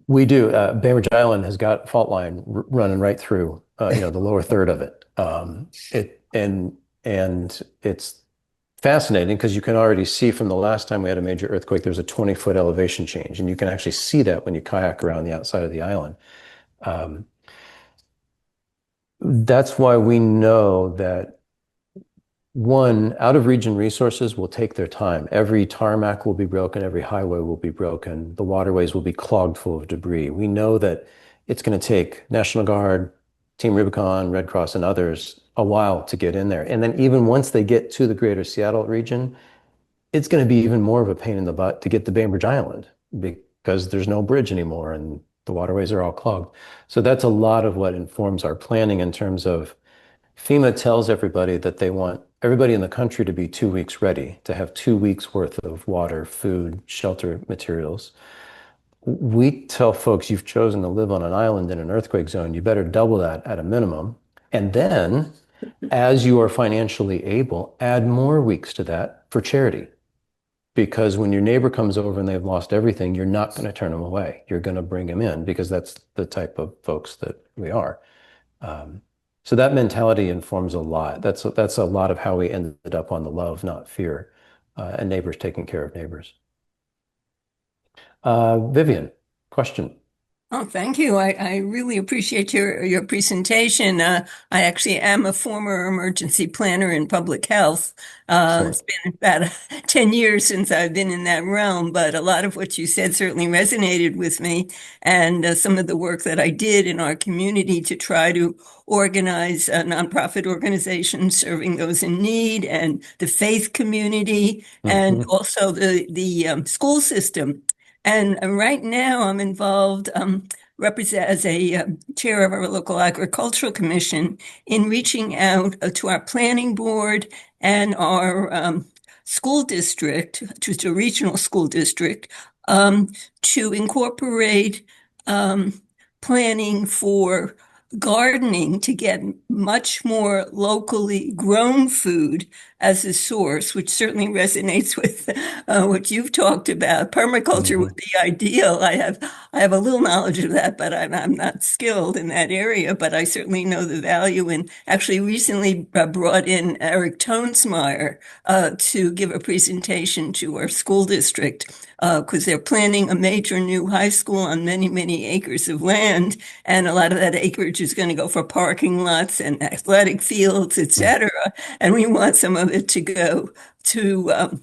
we do. Bainbridge Island has got fault line running right through, the lower third of it. And it's fascinating because you can already see from the last time we had a major earthquake, there's a 20-foot elevation change, and you can actually see that when you kayak around the outside of the island. That's why we know that one, out of region resources will take their time. Every tarmac will be broken, every highway will be broken, the waterways will be clogged full of debris. We know that it's going to take National Guard, Team Rubicon, Red Cross, and others a while to get in there. And then even once they get to the greater Seattle region, it's going to be even more of a pain in the butt to get to Bainbridge Island because there's no bridge anymore and the waterways are all clogged. So that's a lot of what informs our planning in terms of FEMA tells everybody that they want everybody in the country to be 2 weeks ready, to have 2 weeks worth of water, food, shelter materials. We tell folks you've chosen to live on an island in an earthquake zone, you better double that at a minimum. And then, as you are financially able, add more weeks to that for charity. Because when your neighbor comes over and they've lost everything, you're not going to turn them away. You're going to bring them in because that's the type of folks that we are. So that mentality informs a lot. That's a lot of how we ended up on the love, not fear, and neighbors taking care of neighbors. Vivian, question. Oh, thank you. I really appreciate your presentation. I actually am a former emergency planner in public health. It's been about 10 years since I've been in that realm, but a lot of what you said certainly resonated with me. And some of the work that I did in our community to try to organize nonprofit organizations serving those in need, and the faith community, and also the school system. And right now I'm involved represent as a chair of our local agricultural commission in reaching out to our planning board and our school district, to the regional school district, to incorporate planning for gardening to get much more locally grown food as a source, which certainly resonates with what you've talked about. Permaculture would be ideal. I have a little knowledge of that, but I'm not skilled in that area. But I certainly know the value. And actually, recently brought in Eric Tonesmeyer to give a presentation to our school district because they're planning a major new high school on many, many acres of land, and a lot of that acreage is going to go for parking lots and athletic fields, etc. And we want some of it to go to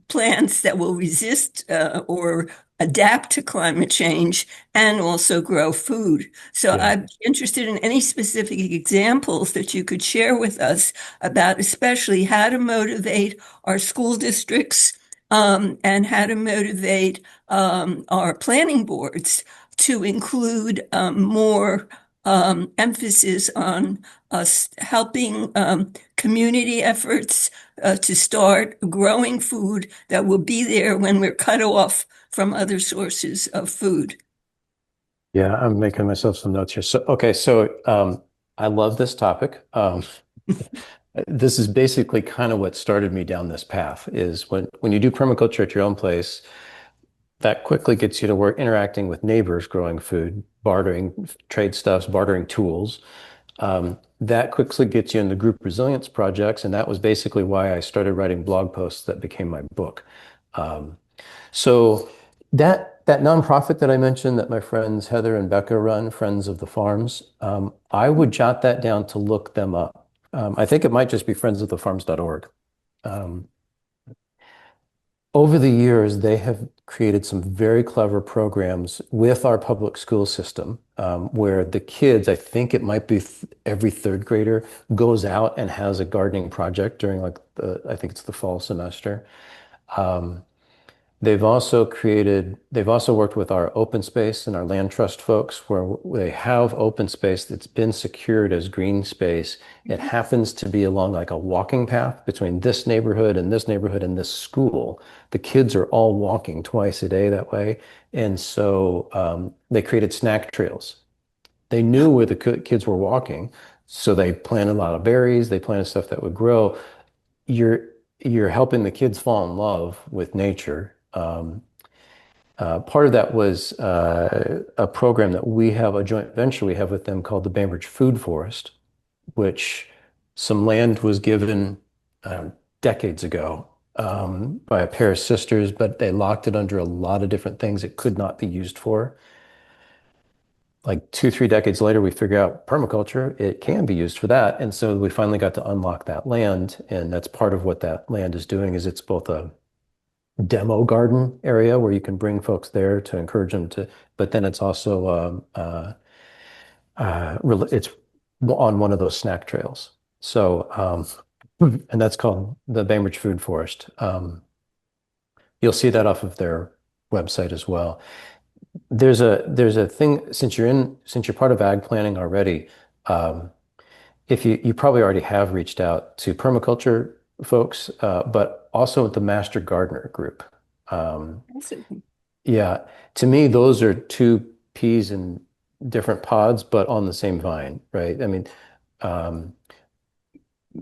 plants that will resist or adapt to climate change and also grow food. So I'm interested in any specific examples that you could share with us about especially how to motivate our school districts and how to motivate our planning boards to include more emphasis on us helping community efforts to start growing food that will be there when we're cut off from other sources of food. Yeah, I'm making myself some notes here. So I love this topic. This is basically kind of what started me down this path is when you do permaculture at your own place, that quickly gets you to work interacting with neighbors, growing food, bartering trade stuffs, bartering tools. That quickly gets you into group resilience projects, and that was basically why I started writing blog posts that became my book. So that that nonprofit that I mentioned that my friends Heather and Becca run, Friends of the Farms, I would jot that down to look them up. I think it might just be friendsofthefarms.org. Um, Over the years, they have created some very clever programs with our public school system where the kids, I think it might be every third grader, goes out and has a gardening project during I think it's the fall semester. Um, they've also worked with our open space and our land trust folks where they have open space that's been secured as green space. It happens to be along like a walking path between this neighborhood and this neighborhood and this school. The kids are all walking twice a day that way. And so they created snack trails. They knew where the kids were walking. So they planted a lot of berries, they planted stuff that would grow. You're you're helping the kids fall in love with nature. Part of that was a program that we have, a joint venture we have with them called the Bainbridge Food Forest, which some land was given decades ago by a pair of sisters, but they locked it under a lot of different things it could not be used for. Like 2, 3 decades later, we figure out permaculture, it can be used for that. And so we finally got to unlock that land. And that's part of what that land is doing is it's both a demo garden area where you can bring folks there to encourage them to, but then it's also it's on one of those snack trails. So and that's called the Bainbridge Food Forest. You'll see that off of their website as well. There's a thing since you're part of ag planning already. If you probably already have reached out to permaculture folks, but also the Master Gardener group. Yeah, to me, those are two peas in different pods, but on the same vine, right? I mean, um,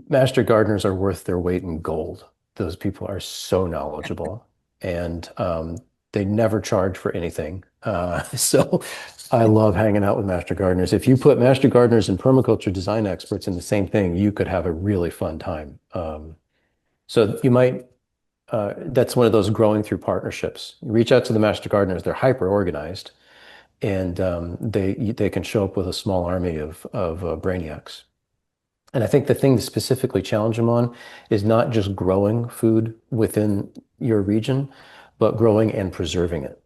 Master Gardeners are worth their weight in gold. Those people are so knowledgeable, and they never charge for anything. So I love hanging out with Master Gardeners. If you put Master Gardeners and permaculture design experts in the same thing, you could have a really fun time. So you might, that's one of those growing through partnerships. You reach out to the Master Gardeners, they're hyper organized, and they can show up with a small army of brainiacs. And I think the thing to specifically challenge them on is not just growing food within your region, but growing and preserving it.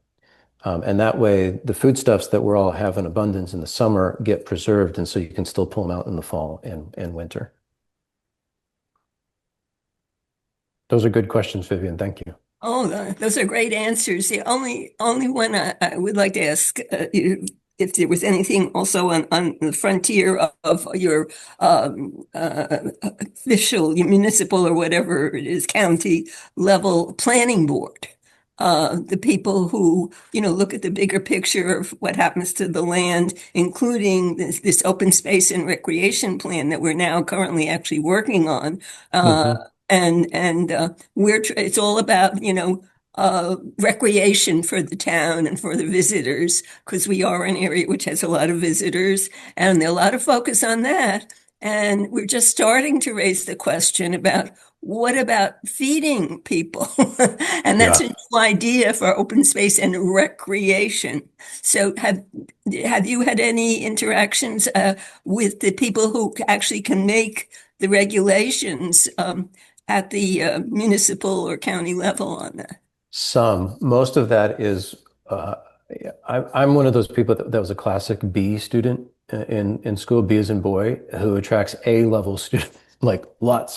And that way, the foodstuffs that we're all have in abundance in the summer get preserved, and so you can still pull them out in the fall and winter. Those are good questions, Vivian. Thank you. Oh, those are great answers. The only one I would like to ask if there was anything also on the frontier of your official, your municipal or whatever it is, county level planning board. The people who, look at the bigger picture of what happens to the land, including this open space and recreation plan that we're now currently actually working on. And it's all about, recreation for the town and for the visitors, because we are an area which has a lot of visitors, and there's a lot of focus on that. And we're just starting to raise the question about what about feeding people? And that's a new idea for open space and recreation. So have you had any interactions with the people who actually can make the regulations at the municipal or county level on that? Most of that is, I'm one of those people that was a classic B student in school, B as in boy, who attracts A-level students, like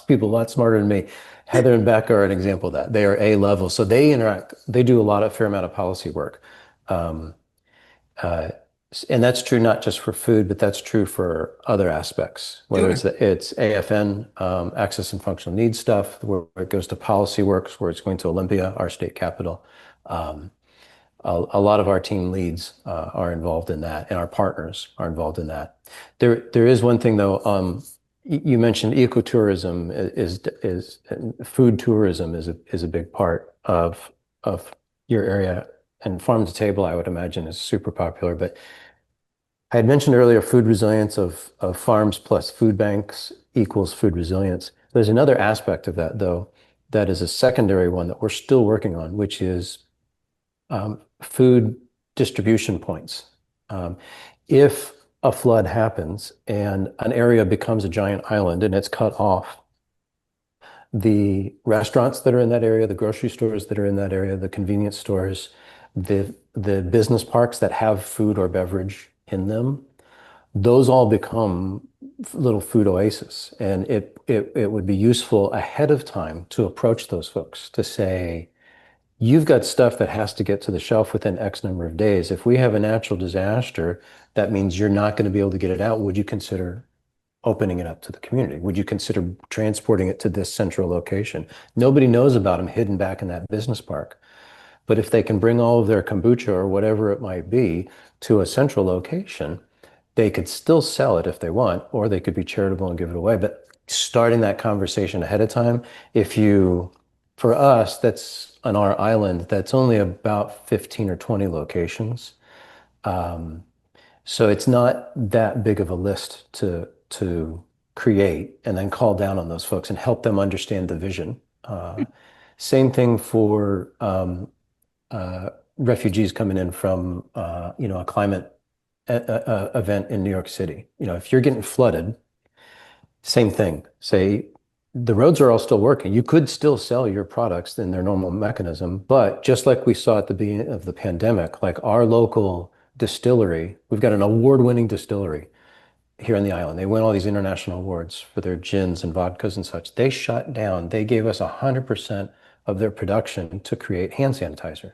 people a lot smarter than me. Heather and Beck are an example of that. They are A-level. So they do fair amount of policy work. Um, uh, and that's true not just for food, but that's true for other aspects, whether it's AFN, access and functional needs stuff, where it goes to policy works, where it's going to Olympia, our state capital. A lot of our team leads are involved in that, and our partners are involved in that. There is one thing though. You mentioned ecotourism is food tourism is a big part of your area, and farm to table I would imagine is super popular. But I had mentioned earlier food resilience of farms plus food banks equals food resilience. There's another aspect of that though that is a secondary one that we're still working on, which is food distribution points. If a flood happens and an area becomes a giant island and it's cut off, the restaurants that are in that area, the grocery stores that are in that area, the convenience stores, the business parks that have food or beverage in them, those all become little food oases. And it would be useful ahead of time to approach those folks to say, you've got stuff that has to get to the shelf within X number of days. If we have a natural disaster, that means you're not going to be able to get it out. Would you consider opening it up to the community? Would you consider transporting it to this central location? Nobody knows about them hidden back in that business park. But if they can bring all of their kombucha or whatever it might be to a central location, they could still sell it if they want, or they could be charitable and give it away. But starting that conversation ahead of time, for us, that's on our island, that's only about 15 or 20 locations. So it's not that big of a list to create and then call down on those folks and help them understand the vision. Same thing for refugees coming in from a climate event in New York City. If you're getting flooded, same thing. Say the roads are all still working. You could still sell your products in their normal mechanism, but just like we saw at the beginning of the pandemic, like our local distillery, we've got an award-winning distillery here on the island. They win all these international awards for their gins and vodkas and such. They shut down. They gave us 100% of their production to create hand sanitizer.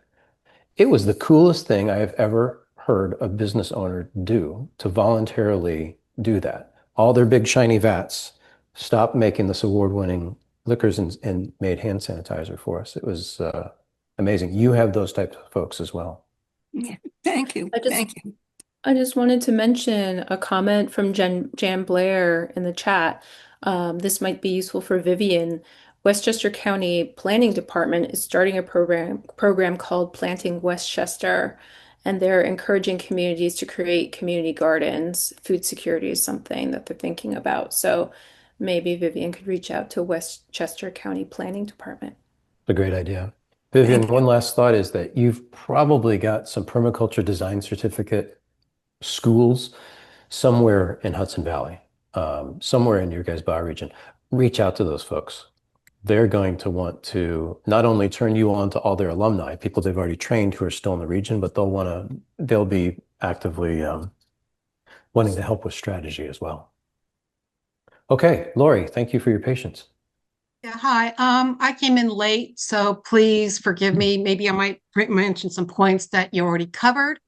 It was the coolest thing I have ever heard a business owner do, to voluntarily do that. All their big shiny vats stopped making this award-winning liquors and made hand sanitizer for us. It was amazing. You have those types of folks as well. Yeah, thank you. Thank you. I just wanted to mention a comment from Jan Blair in the chat. This might be useful for Vivian. Westchester County Planning Department is starting a program called Planting Westchester, and they're encouraging communities to create community gardens. Food security is something that they're thinking about. So maybe Vivian could reach out to Westchester County Planning Department. A great idea. Vivian, one last thought is that you've probably got some permaculture design certificate schools somewhere in Hudson Valley, somewhere in your guys' bioregion. Reach out to those folks. They're going to want to not only turn you on to all their alumni, people they've already trained who are still in the region, but they'll be actively wanting to help with strategy as well. Okay, Lori, thank you for your patience. Yeah, hi. I came in late, so please forgive me. Maybe I might mention some points that you already covered.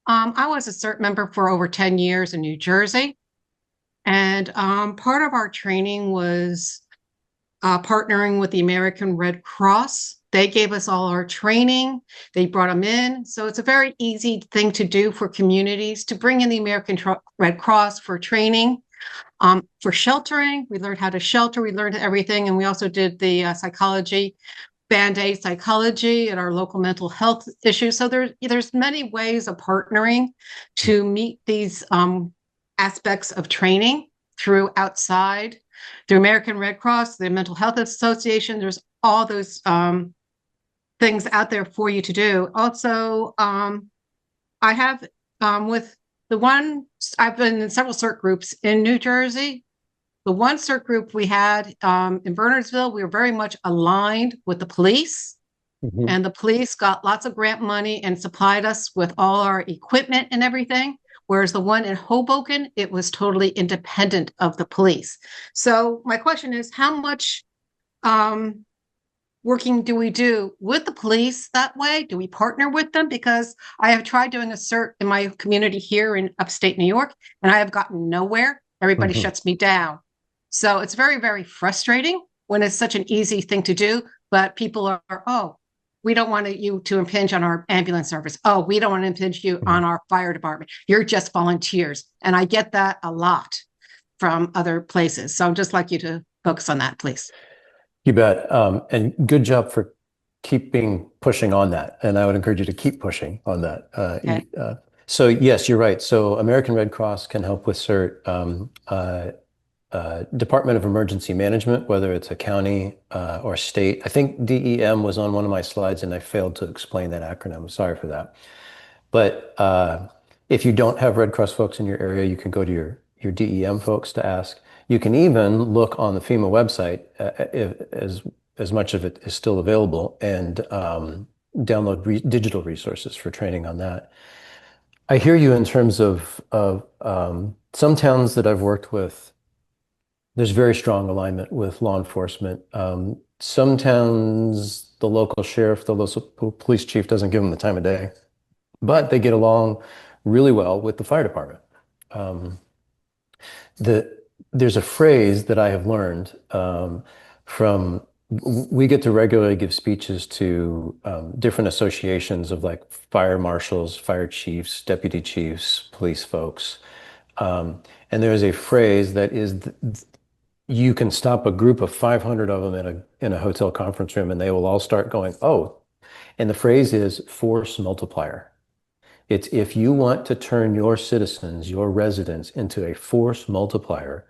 I was a CERT member for over 10 years in New Jersey, and part of our training was partnering with the American Red Cross. They gave us all our training. They brought them in. So it's a very easy thing to do for communities to bring in the American Red Cross for training. For sheltering, we learned how to shelter. We learned everything. And we also did the psychology, Band-Aid psychology and our local mental health issues. So there's many ways of partnering to meet these aspects of training through American Red Cross, the Mental Health Association. There's all those things out there for you to do. Also, I have with the one, I've been in several CERT groups in New Jersey. The one CERT group we had in Bernardsville, we were very much aligned with the police. Mm-hmm. And the police got lots of grant money and supplied us with all our equipment and everything. Whereas the one in Hoboken, it was totally independent of the police. So my question is, how much working do we do with the police that way? Do we partner with them? Because I have tried doing a CERT in my community here in upstate New York, and I have gotten nowhere. Everybody shuts me down. So it's very, very frustrating when it's such an easy thing to do, but people are, oh, we don't want you to impinge on our ambulance service. Oh, we don't want to impinge you on our fire department. You're just volunteers. And I get that a lot from other places. So I'd just like you to focus on that, please. You bet. And good job for pushing on that. And I would encourage you to keep pushing on that. Okay. So yes, you're right. So American Red Cross can help with CERT. Department of Emergency Management, whether it's a county or state. I think DEM was on one of my slides and I failed to explain that acronym. Sorry for that. But if you don't have Red Cross folks in your area, you can go to your DEM folks to ask. You can even look on the FEMA website, as much of it is still available, and download digital resources for training on that. I hear you in terms of some towns that I've worked with. There's very strong alignment with law enforcement. Some towns, the local sheriff, the local police chief doesn't give them the time of day, but they get along really well with the fire department. There's a phrase that I have learned from, we get to regularly give speeches to different associations of like fire marshals, fire chiefs, deputy chiefs, police folks. And there's a phrase that is, you can stop a group of 500 of them in a hotel conference room and they will all start going, oh, and the phrase is force multiplier. It's if you want to turn your citizens, your residents into a force multiplier,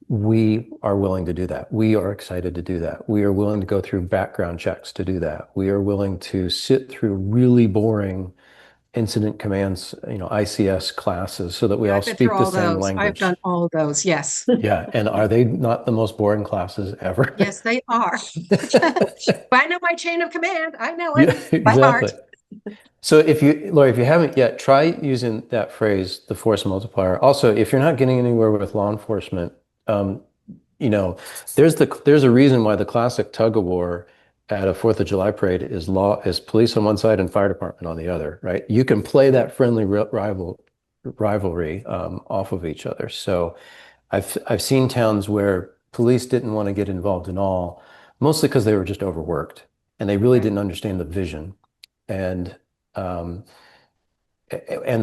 we are willing to do that. We are excited to do that. We are willing to go through background checks to do that. We are willing to sit through really boring incident commands, ICS classes so that we all speak the same language. I've done all of those, yes. Yeah, and are they not the most boring classes ever? Yes, they are. But I know my chain of command. I know it Yeah, by heart. exactly. So Lori, if you haven't yet, try using that phrase, the force multiplier. Also, if you're not getting anywhere with law enforcement, there's a reason why the classic tug of war at a 4th of July parade is police on one side and fire department on the other, right? You can play that friendly rivalry off of each other. So I've seen towns where police didn't want to get involved in all, mostly because they were just overworked and they really didn't understand the vision. And the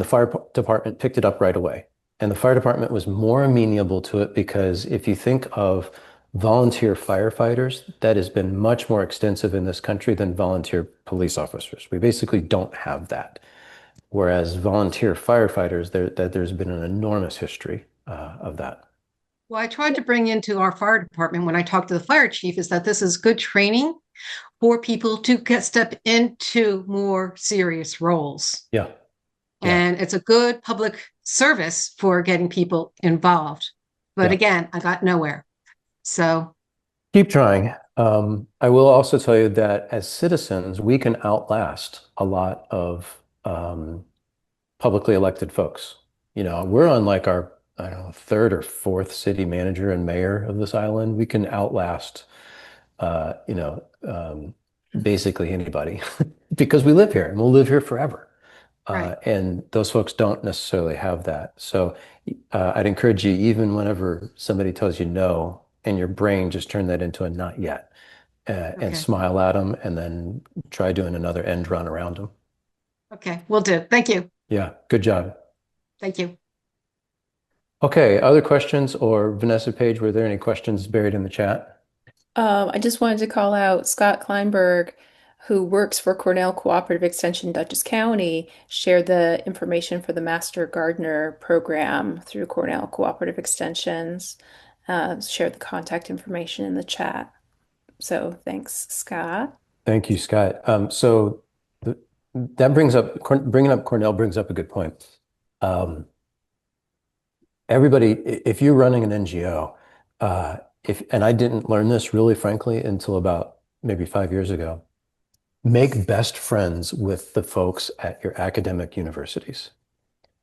fire department picked it up right away. And the fire department was more amenable to it because if you think of volunteer firefighters, that has been much more extensive in this country than volunteer police officers. We basically don't have that. Whereas volunteer firefighters, there's been an enormous history of that. Well, I tried to bring into our fire department when I talked to the fire chief is that this is good training for people to step into more serious roles. Yeah. And it's a good public service for getting people involved. But again, I got nowhere. So keep trying. I will also tell you that as citizens, we can outlast a lot of publicly elected folks. We're on like our, I don't know, 3rd or 4th city manager and mayor of this island. We can outlast, basically anybody because we live here and we'll live here forever. Right. And those folks don't necessarily have that. So I'd encourage you, even whenever somebody tells you no, and your brain just turn that into a not yet and smile at them and then try doing another end run around them. Okay, will do. Thank you. Yeah, good job. Thank you. Okay, other questions? Or Vanessa Page, were there any questions buried in the chat? I just wanted to call out Scott Kleinberg, who works for Cornell Cooperative Extension Dutchess County, shared the information for the Master Gardener program through Cornell Cooperative Extensions, shared the contact information in the chat. So thanks, Scott. Thank you, Scott. That bringing up Cornell brings up a good point. Everybody, if you're running an NGO, and I didn't learn this really, frankly, until about maybe 5 years ago, make best friends with the folks at your academic universities,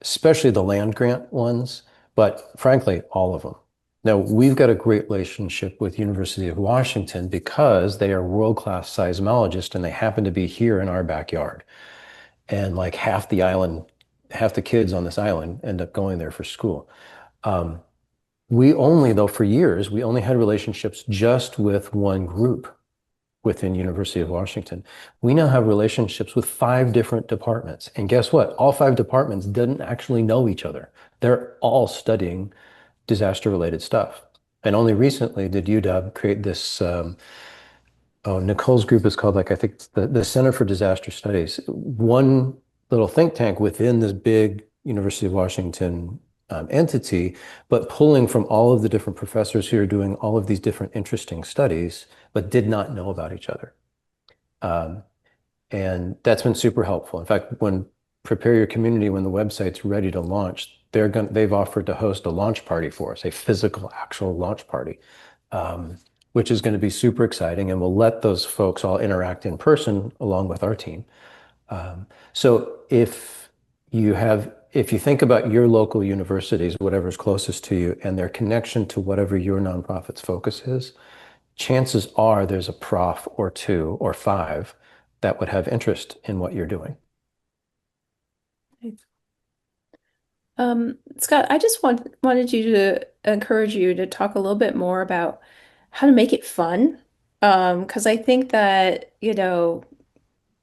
especially the land grant ones, but frankly, all of them. Now, we've got a great relationship with University of Washington because they are world-class seismologists and they happen to be here in our backyard. And like half the kids on this island end up going there for school. For years, we only had relationships just with one group within University of Washington. We now have relationships with 5 different departments. And guess what? All 5 departments didn't actually know each other. They're all studying disaster-related stuff. And only recently did UW create this, Nicole's group is called, I think the Center for Disaster Studies. One little think tank within this big University of Washington entity, but pulling from all of the different professors who are doing all of these different interesting studies, but did not know about each other. And that's been super helpful. In fact, when Prepare Your Community, when the website's ready to launch, they've offered to host a launch party for us, a physical, actual launch party, which is going to be super exciting, and we'll let those folks all interact in person along with our team. So if you think about your local universities, whatever's closest to you, and their connection to whatever your nonprofit's focus is, chances are there's a prof or two or five that would have interest in what you're doing. Scott, I just wanted you to encourage you to talk a little bit more about how to make it fun. Because I think that,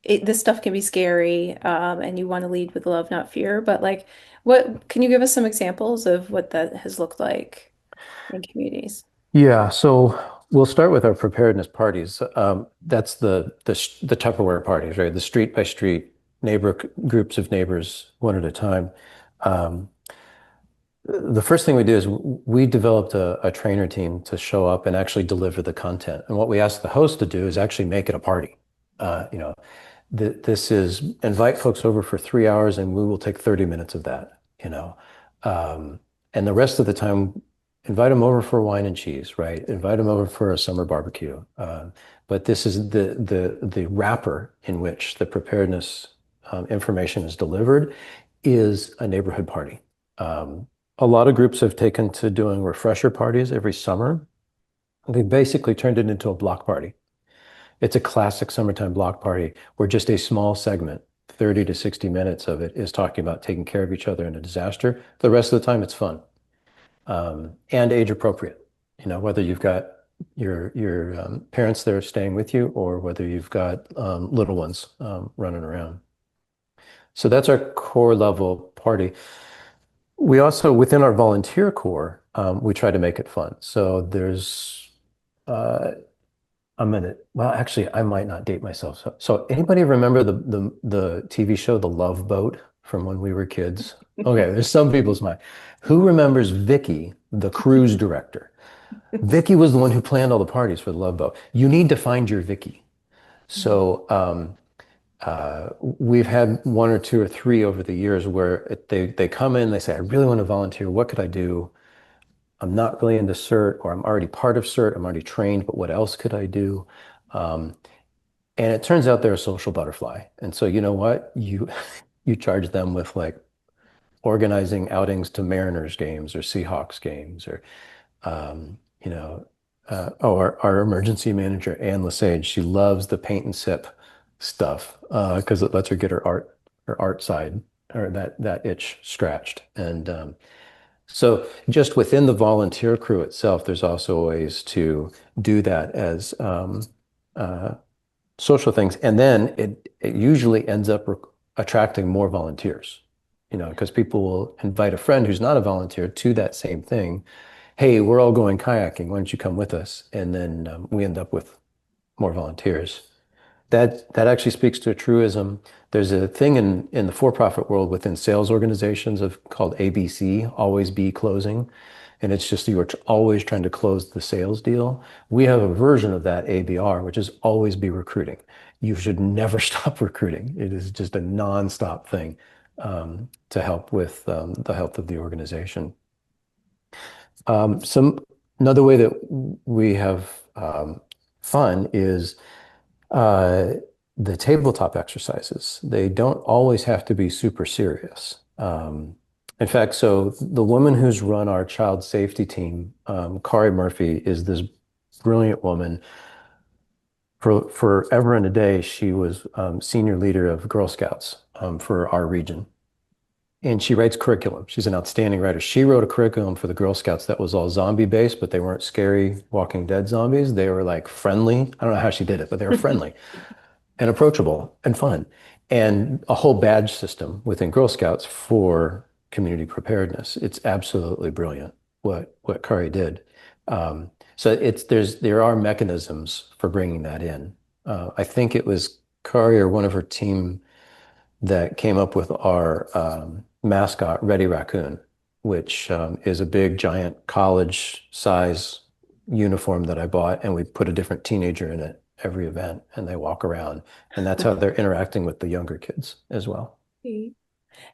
this stuff can be scary, and you want to lead with love, not fear. But like, what can you give us some examples of what that has looked like in communities? Yeah, so we'll start with our preparedness parties. That's the Tupperware parties, right? The street by street groups of neighbors, one at a time. The first thing we do is we developed a trainer team to show up and actually deliver the content. And what we ask the host to do is actually make it a party. This is invite folks over for 3 hours, and we will take 30 minutes of that. And the rest of the time, invite them over for wine and cheese, right? Invite them over for a summer barbecue. But this is the wrapper in which the preparedness information is delivered is a neighborhood party. A lot of groups have taken to doing refresher parties every summer. They basically turned it into a block party. It's a classic summertime block party where just a small segment, 30 to 60 minutes of it, is talking about taking care of each other in a disaster. The rest of the time, it's fun. And age appropriate, whether you've got your parents there staying with you or whether you've got little ones running around. So that's our core level party. We also, within our volunteer core, we try to make it fun. So there's actually, I might not date myself. So anybody remember the TV show The Love Boat from when we were kids? Okay, there's some people's mind. Who remembers Vicky, the cruise director? Vicky was the one who planned all the parties for The Love Boat. You need to find your Vicky. So we've had one or two or three over the years where they come in, they say, I really want to volunteer. What could I do? I'm not really into CERT, or I'm already part of CERT. I'm already trained, but what else could I do? And it turns out they're a social butterfly. And so you know what? You charge them with like organizing outings to Mariners games or Seahawks games, or our emergency manager, Ann Lesage, she loves the paint and sip stuff because it lets her get her art side or that itch scratched. And so just within the volunteer crew itself, there's also ways to do that as social things. And then it usually ends up attracting more volunteers, because people will invite a friend who's not a volunteer to that same thing. Hey, we're all going kayaking. Why don't you come with us? And then we end up with more volunteers. That actually speaks to a truism. There's a thing in the for-profit world within sales organizations called ABC, always be closing. And it's just you're always trying to close the sales deal. We have a version of that, ABR, which is always be recruiting. You should never stop recruiting. It is just a nonstop thing to help with the health of the organization. Another way that we have fun is the tabletop exercises. They don't always have to be super serious. In fact, so the woman who's run our child safety team, Kari Murphy, is this brilliant woman. For forever and a day, she was senior leader of Girl Scouts for our region. And she writes curriculum. She's an outstanding writer. She wrote a curriculum for the Girl Scouts that was all zombie-based, but they weren't scary Walking Dead zombies. They were like friendly. I don't know how she did it, but they were friendly and approachable and fun. And a whole badge system within Girl Scouts for community preparedness. It's absolutely brilliant what Kari did. So there are mechanisms for bringing that in. I think it was Kari or one of her team that came up with our mascot, Ready Raccoon. which is a big, giant college size uniform that I bought, and we put a different teenager in it every event, and they walk around, and that's how they're interacting with the younger kids as well.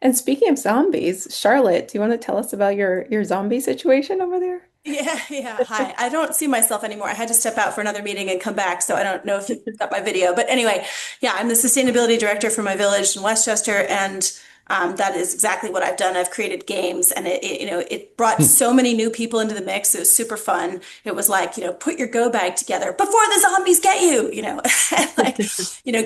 And speaking of zombies, Charlotte, do you want to tell us about your zombie situation over there? Yeah, yeah. Hi. I don't see myself anymore. I had to step out for another meeting and come back, so I don't know if you got my video. But anyway, yeah, I'm the sustainability director for my village in Westchester, and that is exactly what I've done. I've created games, and it brought so many new people into the mix. It was super fun. It was like, put your go bag together before the zombies get you. Like,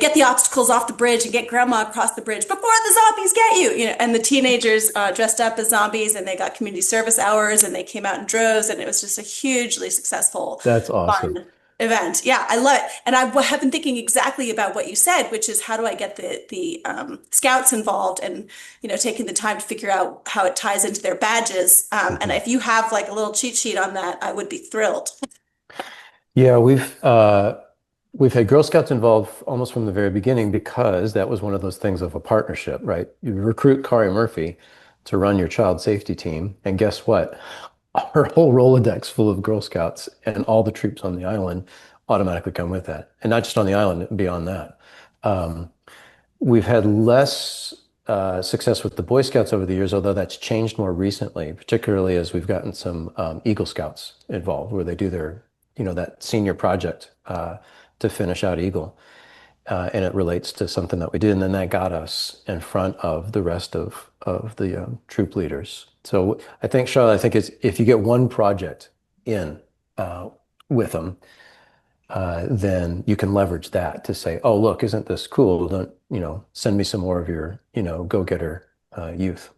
get the obstacles off the bridge and get grandma across the bridge before the zombies get you. And the teenagers dressed up as zombies, and they got community service hours, and they came out in droves, and it was just a hugely successful, That's awesome. fun event. Yeah, I love it. And I have been thinking exactly about what you said, which is how do I get the scouts involved and, taking the time to figure out how it ties into their badges. And if you have like a little cheat sheet on that, I would be thrilled. Yeah, we've had Girl Scouts involved almost from the very beginning because that was one of those things of a partnership, right? You recruit Kari Murphy to run your child safety team, and guess what? Her whole Rolodex full of Girl Scouts and all the troops on the island automatically come with that. And not just on the island, beyond that. We've had less success with the Boy Scouts over the years, although that's changed more recently, particularly as we've gotten some Eagle Scouts involved, where they do their, that senior project to finish out Eagle. And it relates to something that we did, and then that got us in front of the rest of the troop leaders. So I think, Charlotte, it's if you get one project in with them, then you can leverage that to say, "Oh, look, isn't this cool? Don't send me some more of your go-getter youth."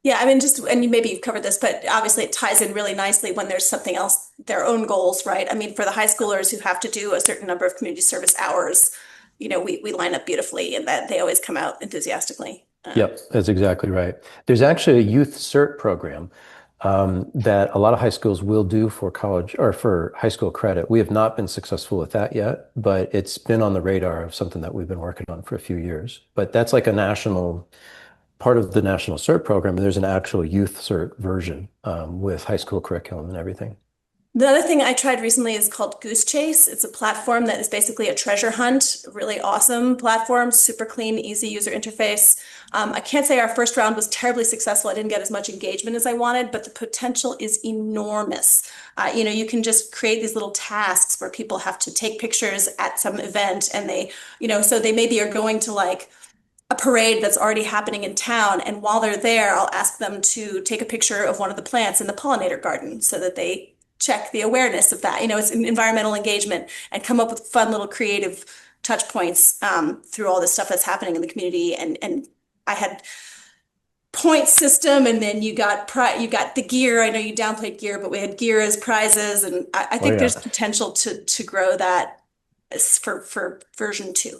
Yeah, I mean, and maybe you've covered this, but obviously it ties in really nicely when there's something else, their own goals, right? I mean, for the high schoolers who have to do a certain number of community service hours, we line up beautifully, and that they always come out enthusiastically. Yep, that's exactly right. There's actually a youth cert program that a lot of high schools will do for college or for high school credit. We have not been successful with that yet, but it's been on the radar of something that we've been working on for a few years. But that's like a national part of the national cert program. There's an actual youth cert version with high school curriculum and everything. The other thing I tried recently is called Goose Chase. It's a platform that is basically a treasure hunt, really awesome platform, super clean, easy user interface. I can't say our first round was terribly successful. I didn't get as much engagement as I wanted, but the potential is enormous. You can just create these little tasks where people have to take pictures at some event, and so they maybe are going to like a parade that's already happening in town. And while they're there, I'll ask them to take a picture of one of the plants in the pollinator garden so that they check the awareness of that. It's an environmental engagement, and come up with fun little creative touch points through all this stuff that's happening in the community. And I had point system, and then you got the gear. I know you downplayed gear, but we had gear as prizes, and I think there's potential to grow that for version 2.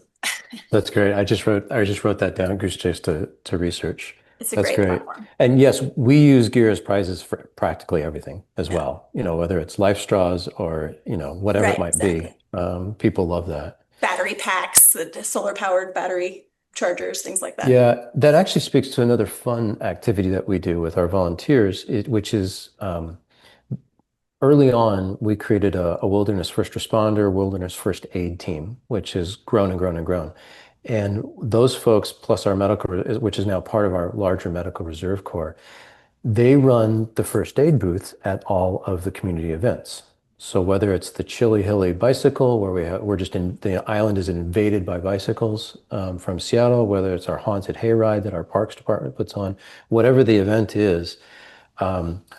That's great. I just wrote that down, Goose Chase, to research. It's a great platform. And yes, we use gear as prizes for practically everything as well. Whether it's life straws or, whatever it might be. People love that. Battery packs, the solar powered battery chargers, things like that. Yeah, that actually speaks to another fun activity that we do with our volunteers, which is early on, we created a wilderness first responder, wilderness first aid team, which has grown and grown and grown. And those folks, plus our medical, which is now part of our larger medical reserve corps, they run the first aid booth at all of the community events. So whether it's the Chili Hilly bicycle, where the island is invaded by bicycles from Seattle, whether it's our haunted hayride that our parks department puts on, whatever the event is,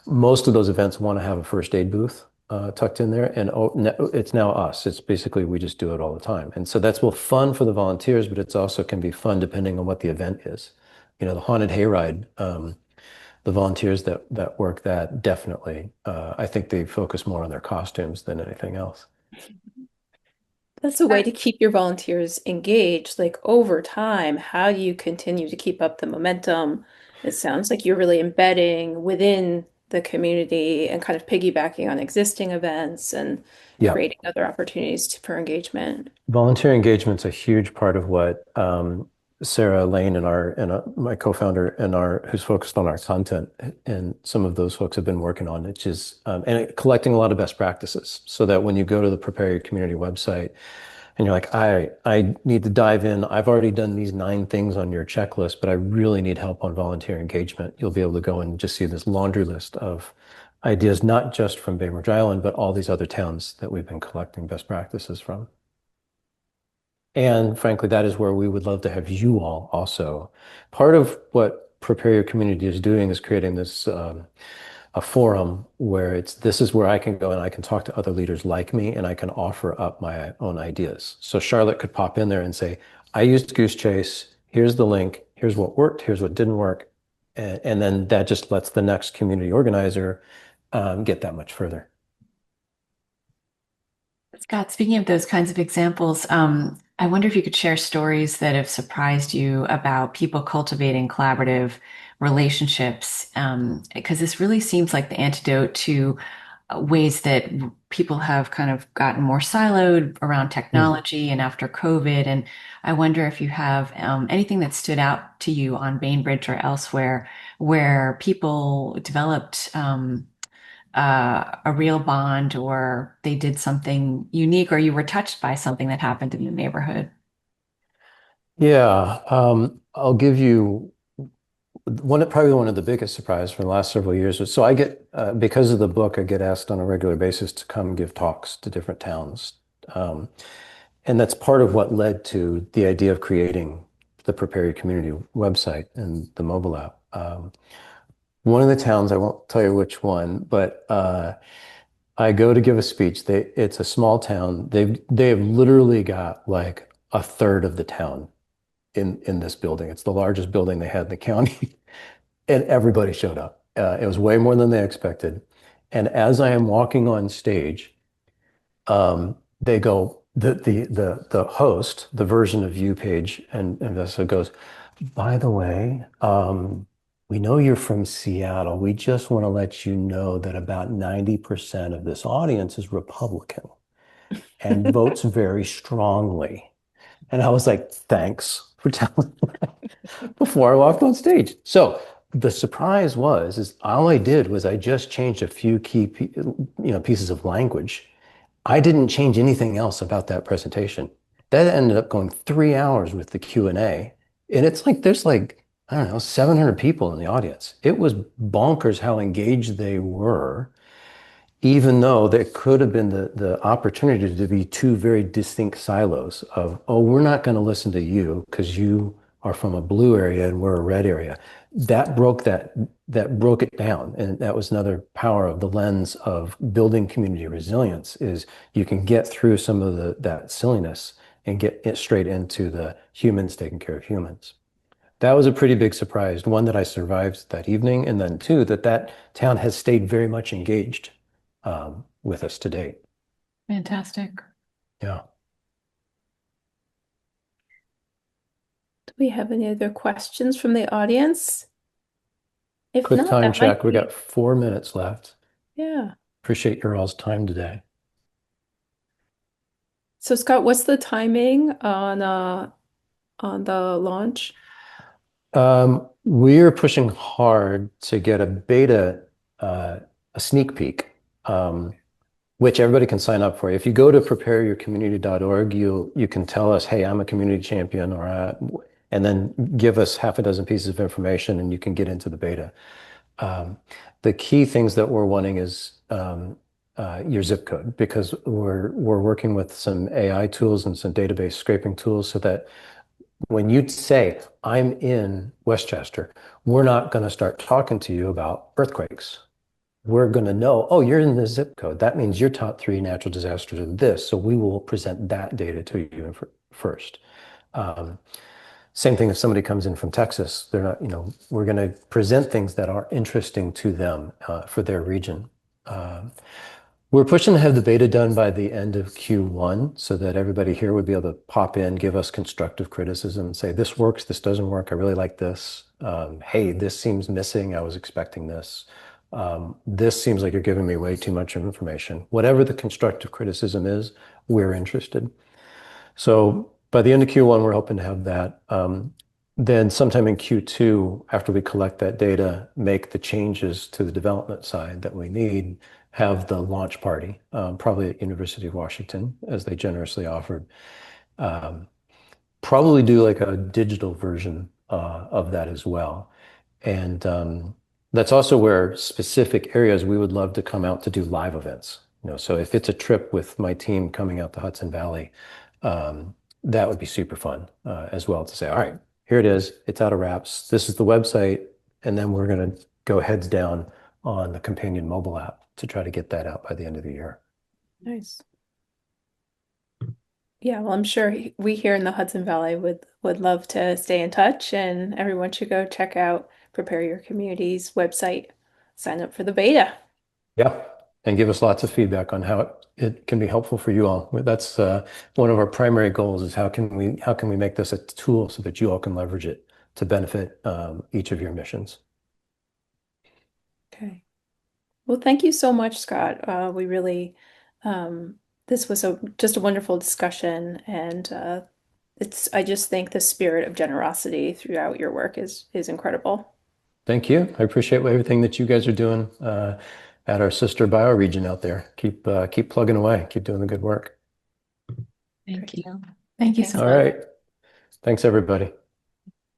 most of those events want to have a first aid booth tucked in there, and it's now us. It's basically, we just do it all the time. And so that's both fun for the volunteers, but it's also can be fun depending on what the event is. The haunted hayride, the volunteers that work that definitely, I think they focus more on their costumes than anything else. That's a way to keep your volunteers engaged, like over time. How do you continue to keep up the momentum? It sounds like you're really embedding within the community and kind of piggybacking on existing events and creating other opportunities for engagement. Volunteer engagement's a huge part of what Sarah Lane my co-founder who's focused on our content, and some of those folks have been working on it, collecting a lot of best practices so that when you go to the Prepare Your Community website and you're like, I need to dive in. I've already done these 9 things on your checklist, but I really need help on volunteer engagement. You'll be able to go and just see this laundry list of ideas, not just from Bainbridge Island, but all these other towns that we've been collecting best practices from. And frankly, that is where we would love to have you all also. Part of what Prepare Your Community is doing is creating this a forum where this is where I can go and I can talk to other leaders like me and I can offer up my own ideas. So Charlotte could pop in there and say, I used Goose Chase. Here's the link. Here's what worked. Here's what didn't work. And then that just lets the next community organizer get that much further. Scott, speaking of those kinds of examples, I wonder if you could share stories that have surprised you about people cultivating collaborative relationships, because this really seems like the antidote to ways that people have kind of gotten more siloed around technology and after COVID. And I wonder if you have anything that stood out to you on Bainbridge or elsewhere where people developed a real bond, or they did something unique, or you were touched by something that happened in the neighborhood. Yeah, I'll give you probably one of the biggest surprises from the last several years. So I get, because of the book, I get asked on a regular basis to come give talks to different towns. And that's part of what led to the idea of creating the Prepare Your Community website and the mobile app. One of the towns, I won't tell you which one, but I go to give a speech. It's a small town. They have literally got like a third of the town in this building. It's the largest building they had in the county, and everybody showed up. It was way more than they expected. And as I am walking on stage, they go, the host, the version of you page, and Vesta goes, by the way, we know you're from Seattle. We just want to let you know that about 90% of this audience is Republican and votes very strongly. And I was like, thanks for telling me that before I walked on stage. So the surprise is all I did was I just changed a few key pieces of language. I didn't change anything else about that presentation. That ended up going 3 hours with the Q&A. And it's like, there's like, I don't know, 700 people in the audience. It was bonkers how engaged they were, even though there could have been the opportunity to be 2 very distinct silos of, oh, we're not going to listen to you because you are from a blue area and we're a red area. That broke it down. And that was another power of the lens of building community resilience, is you can get through some of that silliness and get it straight into the humans taking care of humans. That was a pretty big surprise, one that I survived that evening, and then 2, that town has stayed very much engaged with us to date. Fantastic. Yeah. Do we have any other questions from the audience? If Quick not, time that check. might We be- got 4 minutes left. Yeah. Appreciate your all's time today. So Scott, what's the timing on the launch? We're pushing hard to get a beta, a sneak peek, which everybody can sign up for. If you go to prepareyourcommunity.org, you can tell us, hey, I'm a community champion, and then give us half a dozen pieces of information, and you can get into the beta. The key things that we're wanting is your zip code, because we're working with some AI tools and some database scraping tools so that when you say, I'm in Westchester, we're not going to start talking to you about earthquakes. We're going to know, oh, you're in this zip code. That means your top 3 natural disasters are this. So we will present that data to you first. Same thing if somebody comes in from Texas, they're not, we're going to present things that are interesting to them for their region. We're pushing to have the beta done by the end of Q1 so that everybody here would be able to pop in, give us constructive criticism and say, this works, this doesn't work, I really like this. Hey, this seems missing, I was expecting this. This seems like you're giving me way too much information. Whatever the constructive criticism is, we're interested. So by the end of Q1, we're hoping to have that. then sometime in Q2, after we collect that data, make the changes to the development side that we need, have the launch party, probably at University of Washington, as they generously offered. Probably do like a digital version of that as well. And that's also where specific areas we would love to come out to do live events. So if it's a trip with my team coming out to Hudson Valley, that would be super fun as well to say, all right, here it is. It's out of wraps. This is the website. And then we're going to go heads down on the companion mobile app to try to get that out by the end of the year. Nice. Yeah, well, I'm sure we here in the Hudson Valley would love to stay in touch, and everyone should go check out Prepare Your Community's website, sign up for the beta. Yeah, and give us lots of feedback on how it can be helpful for you all. That's one of our primary goals is how can we make this a tool so that you all can leverage it to benefit each of your missions. Okay. Well, thank you so much, Scott. We really this was just a wonderful discussion, and I just think the spirit of generosity throughout your work is incredible. Thank you. I appreciate everything that you guys are doing at our sister bioregion out there. Keep plugging away. Keep doing the good work. Thank you. Thank you so much. All right. Thanks, everybody.